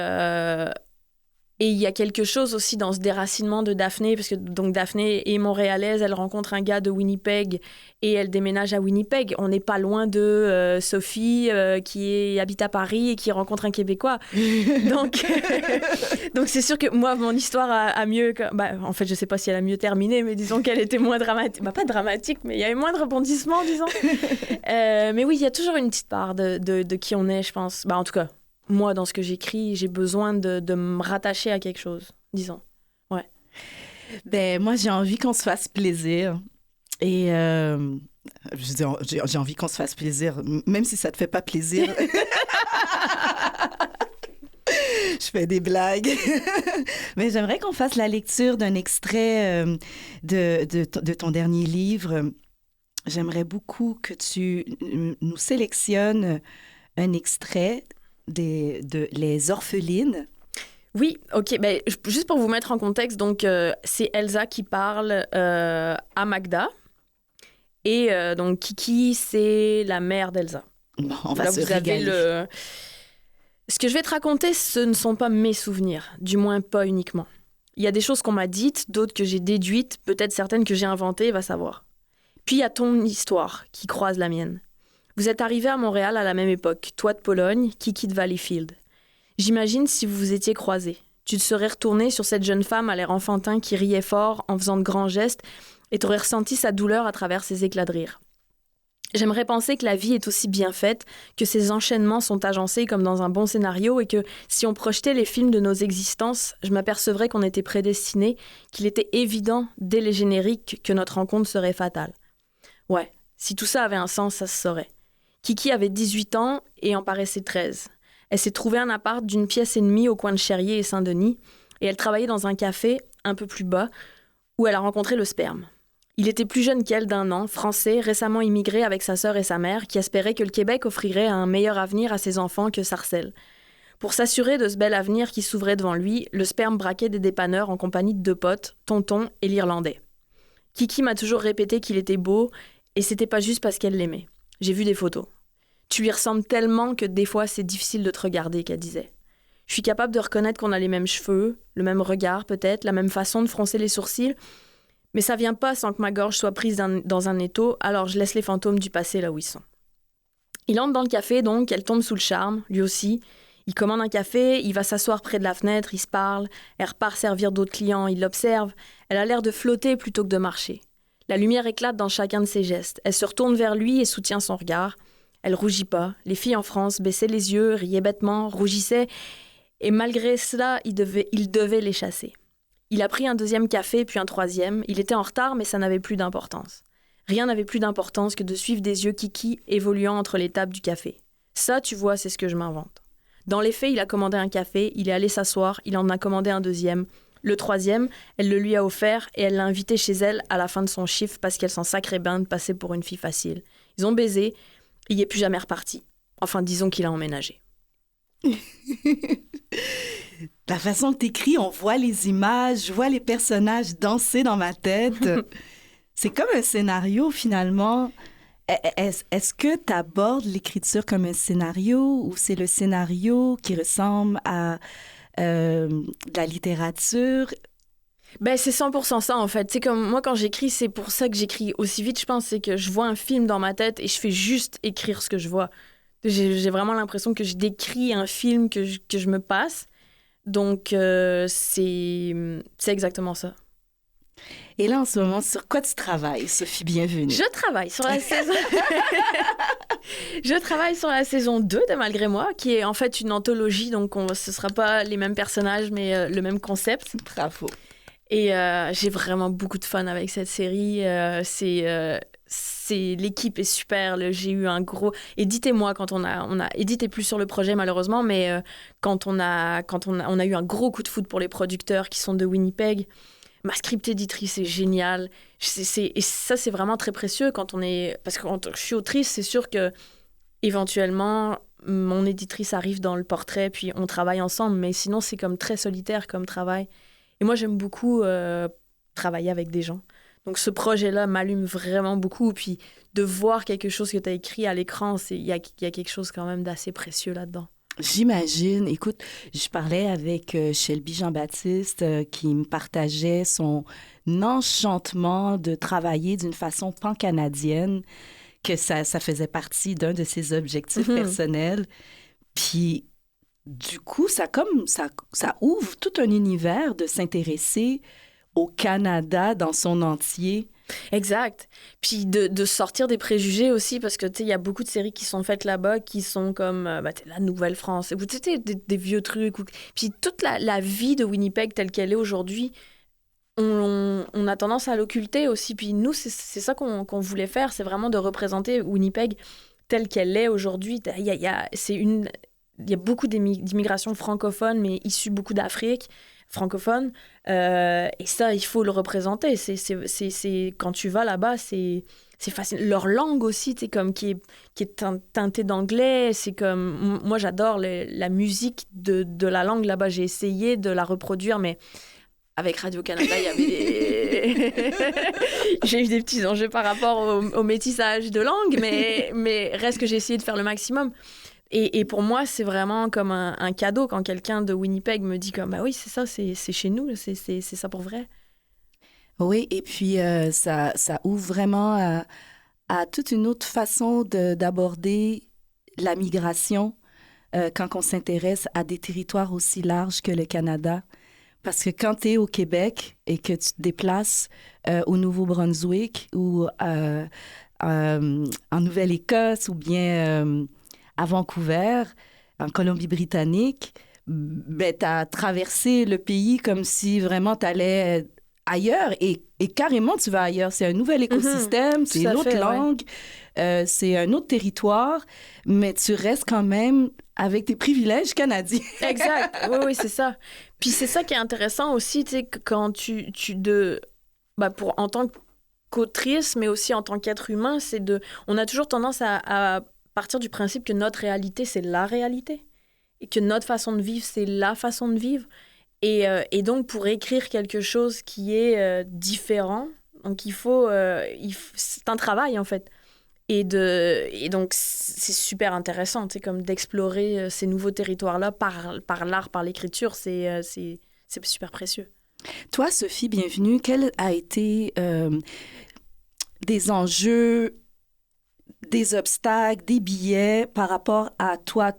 [SPEAKER 3] Et il y a quelque chose aussi dans ce déracinement de Daphné, parce que donc Daphné est montréalaise, elle rencontre un gars de Winnipeg et elle déménage à Winnipeg. On n'est pas loin de Sophie qui habite à Paris et qui rencontre un Québécois. Donc, donc c'est sûr que moi, mon histoire a mieux... en fait, je ne sais pas si elle a mieux terminé, mais disons qu'elle était moins dramatique. Pas dramatique, mais il y avait moins de rebondissements, disons. Mais oui, il y a toujours une petite part de qui on est, je pense. En tout cas... Moi, dans ce que j'écris, j'ai besoin de me rattacher à quelque chose, disons. Ouais.
[SPEAKER 1] Ben, moi, j'ai envie qu'on se fasse plaisir. Et j'ai envie qu'on se fasse plaisir, même si ça te fait pas plaisir. Je fais des blagues. Mais j'aimerais qu'on fasse la lecture d'un extrait de ton dernier livre. J'aimerais beaucoup que tu nous sélectionnes un extrait de Les Orphelines.
[SPEAKER 3] Oui, OK. Ben, juste pour vous mettre en contexte, donc c'est Elsa qui parle à Magda. Et donc Kiki, c'est la mère d'Elsa.
[SPEAKER 1] Bon, on va se régaler.
[SPEAKER 3] Ce que je vais te raconter, ce ne sont pas mes souvenirs, du moins pas uniquement. Il y a des choses qu'on m'a dites, d'autres que j'ai déduites, peut-être certaines que j'ai inventées, va savoir. Puis il y a ton histoire qui croise la mienne. Vous êtes arrivés à Montréal à la même époque, toi de Pologne, Kiki de Valleyfield. J'imagine si vous vous étiez croisés. Tu te serais retourné sur cette jeune femme à l'air enfantin qui riait fort en faisant de grands gestes et t'aurais ressenti sa douleur à travers ses éclats de rire. J'aimerais penser que la vie est aussi bien faite, que ces enchaînements sont agencés comme dans un bon scénario et que si on projetait les films de nos existences, je m'apercevrais qu'on était prédestinés, qu'il était évident dès les génériques que notre rencontre serait fatale. Ouais, si tout ça avait un sens, ça se saurait. Kiki avait 18 ans et en paraissait 13. Elle s'est trouvée un appart d'une pièce et demie au coin de Cherrier et Saint-Denis et elle travaillait dans un café, un peu plus bas, où elle a rencontré le sperme. Il était plus jeune qu'elle d'1 an, français, récemment immigré avec sa sœur et sa mère, qui espéraient que le Québec offrirait un meilleur avenir à ses enfants que Sarcelles. Pour s'assurer de ce bel avenir qui s'ouvrait devant lui, le sperme braquait des dépanneurs en compagnie de 2 potes, Tonton et l'Irlandais. Kiki m'a toujours répété qu'il était beau et c'était pas juste parce qu'elle l'aimait. J'ai vu des photos. Tu lui ressembles tellement que des fois c'est difficile de te regarder, qu'elle disait. Je suis capable de reconnaître qu'on a les mêmes cheveux, le même regard peut-être, la même façon de froncer les sourcils, mais ça vient pas sans que ma gorge soit prise dans un étau, alors je laisse les fantômes du passé là où ils sont. Il entre dans le café donc, elle tombe sous le charme, lui aussi. Il commande un café, il va s'asseoir près de la fenêtre, il se parle, elle repart servir d'autres clients, il l'observe. Elle a l'air de flotter plutôt que de marcher. La lumière éclate dans chacun de ses gestes. Elle se retourne vers lui et soutient son regard. Elle rougit pas. Les filles en France baissaient les yeux, riaient bêtement, rougissaient. Et malgré cela, il devait les chasser. Il a pris un 2e café, puis un 3e. Il était en retard, mais ça n'avait plus d'importance. Rien n'avait plus d'importance que de suivre des yeux Kiki évoluant entre les tables du café. Ça, tu vois, c'est ce que je m'invente. Dans les faits, il a commandé un café, il est allé s'asseoir, il en a commandé un 2e. Le 3e, elle le lui a offert et elle l'a invité chez elle à la fin de son chiffre parce qu'elle s'en sacrait bien de passer pour une fille facile. Ils ont baisé, il n'est plus jamais reparti. Enfin, disons qu'il a emménagé.
[SPEAKER 1] La façon que t'écris, on voit les images, je vois les personnages danser dans ma tête. C'est comme un scénario, finalement. Est-ce que tu abordes l'écriture comme un scénario ou c'est le scénario qui ressemble à de la littérature?
[SPEAKER 3] Ben, c'est 100% ça, en fait. C'est comme moi, quand j'écris, c'est pour ça que j'écris aussi vite, je pense, c'est que je vois un film dans ma tête et je fais juste écrire ce que je vois. J'ai vraiment l'impression que je décris un film que je me passe. Donc, c'est exactement ça.
[SPEAKER 1] Et là, en ce moment, sur quoi tu travailles, Sophie? Bienvenue.
[SPEAKER 3] Je travaille sur la saison... Je travaille sur la saison 2 de Malgré moi, qui est en fait une anthologie, donc ce ne sera pas les mêmes personnages, mais le même concept.
[SPEAKER 1] Bravo.
[SPEAKER 3] Et j'ai vraiment beaucoup de fun avec cette série. L'équipe est super. J'ai eu un gros... Éditez-moi quand on a édité plus sur le projet, malheureusement, mais quand on a eu un gros coup de foudre pour les producteurs qui sont de Winnipeg. Ma script éditrice est géniale. Et ça, c'est vraiment très précieux quand on est... Parce que quand je suis autrice, c'est sûr que éventuellement, mon éditrice arrive dans le portrait, puis on travaille ensemble. Mais sinon, c'est comme très solitaire comme travail. Et moi, j'aime beaucoup travailler avec des gens. Donc, ce projet-là m'allume vraiment beaucoup. Puis, de voir quelque chose que tu as écrit à l'écran, il y a quelque chose quand même d'assez précieux là-dedans.
[SPEAKER 1] J'imagine. Écoute, je parlais avec Shelby Jean-Baptiste qui me partageait son enchantement de travailler d'une façon pan-canadienne, que ça faisait partie d'un de ses objectifs personnels. Puis, du coup, ça ouvre tout un univers de s'intéresser au Canada dans son entier.
[SPEAKER 3] Exact. Puis de sortir des préjugés aussi, parce que, tu sais, il y a beaucoup de séries qui sont faites là-bas qui sont comme la Nouvelle-France, ou tu sais, des vieux trucs. Puis toute la vie de Winnipeg telle qu'elle est aujourd'hui, on a tendance à l'occulter aussi. Puis nous, c'est ça qu'on voulait faire, c'est vraiment de représenter Winnipeg telle qu'elle est aujourd'hui. Il y a beaucoup d'immigration francophone, mais issue beaucoup d'Afrique francophone. Et ça, il faut le représenter. Quand tu vas là-bas, c'est facile. Leur langue aussi, c'est comme qui est teintée d'anglais. C'est comme... Moi, j'adore la musique de la langue là-bas. J'ai essayé de la reproduire, mais avec Radio-Canada, il y avait j'ai eu des petits enjeux par rapport au métissage de langue, mais reste que j'ai essayé de faire le maximum. Et pour moi, c'est vraiment comme un cadeau quand quelqu'un de Winnipeg me dit comme, bah oui, c'est ça, c'est chez nous, c'est ça pour vrai.
[SPEAKER 1] Oui, et puis ça ouvre vraiment à toute une autre façon d'aborder la migration quand on s'intéresse à des territoires aussi larges que le Canada. Parce que quand tu es au Québec et que tu te déplaces au Nouveau-Brunswick ou en Nouvelle-Écosse ou bien à Vancouver, en Colombie-Britannique, ben, tu as traversé le pays comme si vraiment tu allais ailleurs et carrément tu vas ailleurs. C'est un nouvel écosystème, c'est une autre langue, c'est un autre territoire, mais tu restes quand même avec tes privilèges canadiens.
[SPEAKER 3] Exact, oui, c'est ça. Puis c'est ça qui est intéressant aussi, tu sais, quand en tant qu'autrice, mais aussi en tant qu'être humain, on a toujours tendance à partir du principe que notre réalité, c'est la réalité. Et que notre façon de vivre, c'est la façon de vivre. Et donc, pour écrire quelque chose qui est différent, donc c'est un travail, en fait. Et donc, c'est super intéressant, tu sais, comme d'explorer ces nouveaux territoires-là par l'art, par l'écriture, c'est super précieux.
[SPEAKER 1] Toi, Sophie, bienvenue. Quels a été des enjeux, des obstacles, des billets par rapport à toi,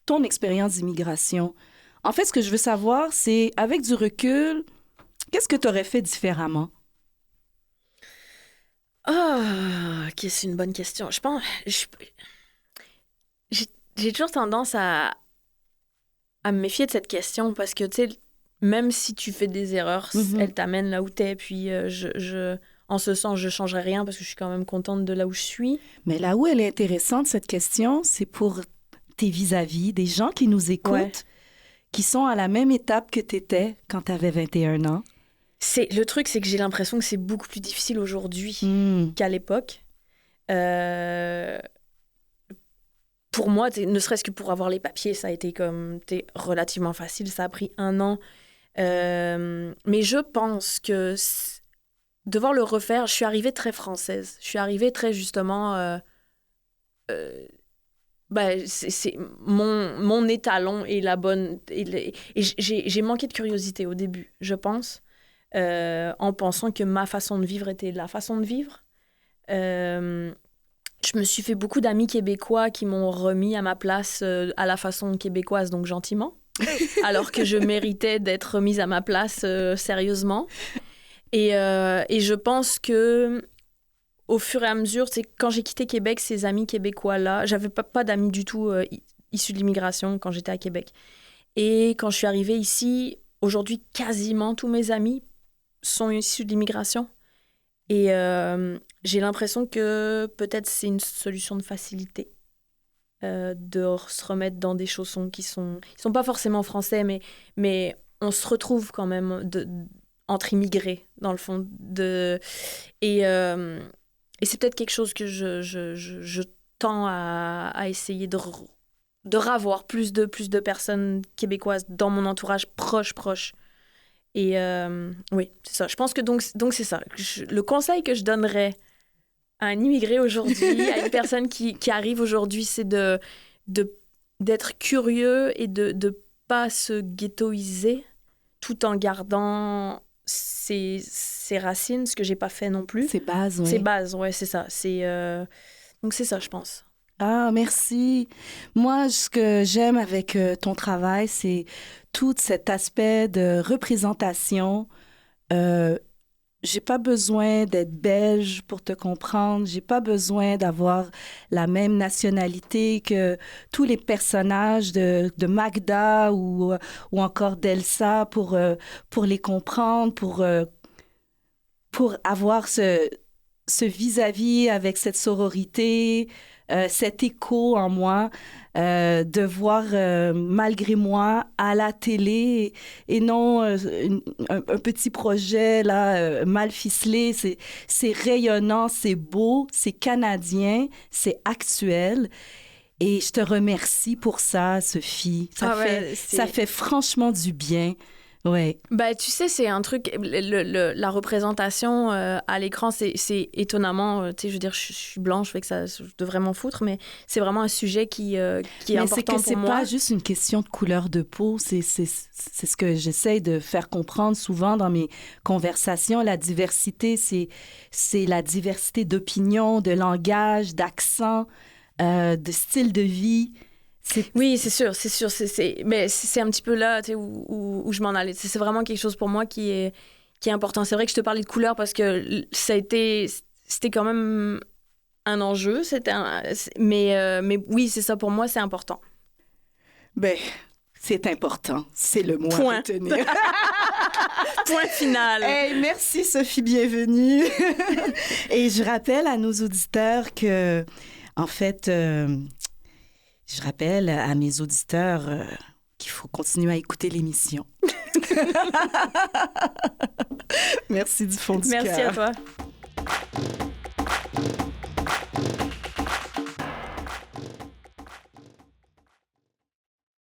[SPEAKER 1] ton expérience d'immigration? En fait, ce que je veux savoir, c'est, avec du recul, qu'est-ce que tu aurais fait différemment?
[SPEAKER 3] Ok, c'est une bonne question. Je pense... J'ai toujours tendance à me méfier de cette question parce que, tu sais, même si tu fais des erreurs, elles t'amènent là où t'es. Puis, en ce sens, je ne changerai rien parce que je suis quand même contente de là où je suis.
[SPEAKER 1] Mais là où elle est intéressante, cette question, c'est pour tes vis-à-vis, des gens qui nous écoutent, qui sont à la même étape que tu étais quand tu avais 21 ans.
[SPEAKER 3] Le truc, c'est que j'ai l'impression que c'est beaucoup plus difficile aujourd'hui qu'à l'époque. Pour moi, ne serait-ce que pour avoir les papiers, ça a été relativement facile. Ça a pris 1 an. Mais je pense que devoir le refaire, je suis arrivée très française. Je suis arrivée très justement... c'est mon étalon et la bonne... Et j'ai manqué de curiosité au début, je pense, en pensant que ma façon de vivre était la façon de vivre. Je me suis fait beaucoup d'amis québécois qui m'ont remis à ma place à la façon québécoise, donc gentiment, alors que je méritais d'être remise à ma place sérieusement. Et je pense que au fur et à mesure, quand j'ai quitté Québec, ces amis québécois-là, j'avais pas d'amis du tout issus de l'immigration quand j'étais à Québec. Et quand je suis arrivée ici, aujourd'hui, quasiment tous mes amis sont issus de l'immigration. Et j'ai l'impression que peut-être c'est une solution de facilité de se remettre dans des chaussons qui sont pas forcément français, mais on se retrouve quand même entre immigrés, dans le fond. Et c'est peut-être quelque chose que je tends à essayer de ravoir plus de personnes québécoises dans mon entourage proche. Et oui, c'est ça. Je pense que donc c'est ça. Le conseil que je donnerais à un immigré aujourd'hui, à une personne qui arrive aujourd'hui, c'est de d'être curieux et de pas se ghettoiser tout en gardant ses racines, ce que j'ai pas fait non plus.
[SPEAKER 1] Ses bases, oui.
[SPEAKER 3] Ses bases, ouais, c'est ça. Donc c'est ça, je pense.
[SPEAKER 1] Ah, merci. Moi, ce que j'aime avec ton travail, c'est tout cet aspect de représentation. J'ai pas besoin d'être belge pour te comprendre. J'ai pas besoin d'avoir la même nationalité que tous les personnages de Magda ou encore d'Elsa pour les comprendre, pour avoir ce vis-à-vis avec cette sororité, cet écho en moi, de voir malgré moi à la télé et non un petit projet là mal ficelé. C'est rayonnant, c'est beau, c'est canadien, c'est actuel. Et je te remercie pour ça, Sophie. Ça fait franchement du bien. Ouais.
[SPEAKER 3] Ben, tu sais, c'est un truc, la représentation à l'écran, c'est étonnamment, tu sais, je veux dire, je suis blanche, fait que ça, je devrais m'en foutre, mais c'est vraiment un sujet qui est important pour moi.
[SPEAKER 1] C'est pas juste une question de couleur de peau, c'est ce que j'essaie de faire comprendre souvent dans mes conversations. La diversité, c'est la diversité d'opinions, de langage, d'accent, de style de vie.
[SPEAKER 3] Oui, c'est sûr. Mais c'est un petit peu là où je m'en allais. C'est vraiment quelque chose pour moi qui est important. C'est vrai que je te parlais de couleur parce que c'était quand même un enjeu. Mais oui, c'est ça. Pour moi, c'est important.
[SPEAKER 1] Ben, c'est important. C'est le mot à retenir.
[SPEAKER 3] Point final.
[SPEAKER 1] Hey, merci, Sophie. Bienvenue. Et je rappelle à nos auditeurs que, en fait... Je rappelle à mes auditeurs qu'il faut continuer à écouter l'émission. Merci du fond du cœur.
[SPEAKER 3] Merci à toi.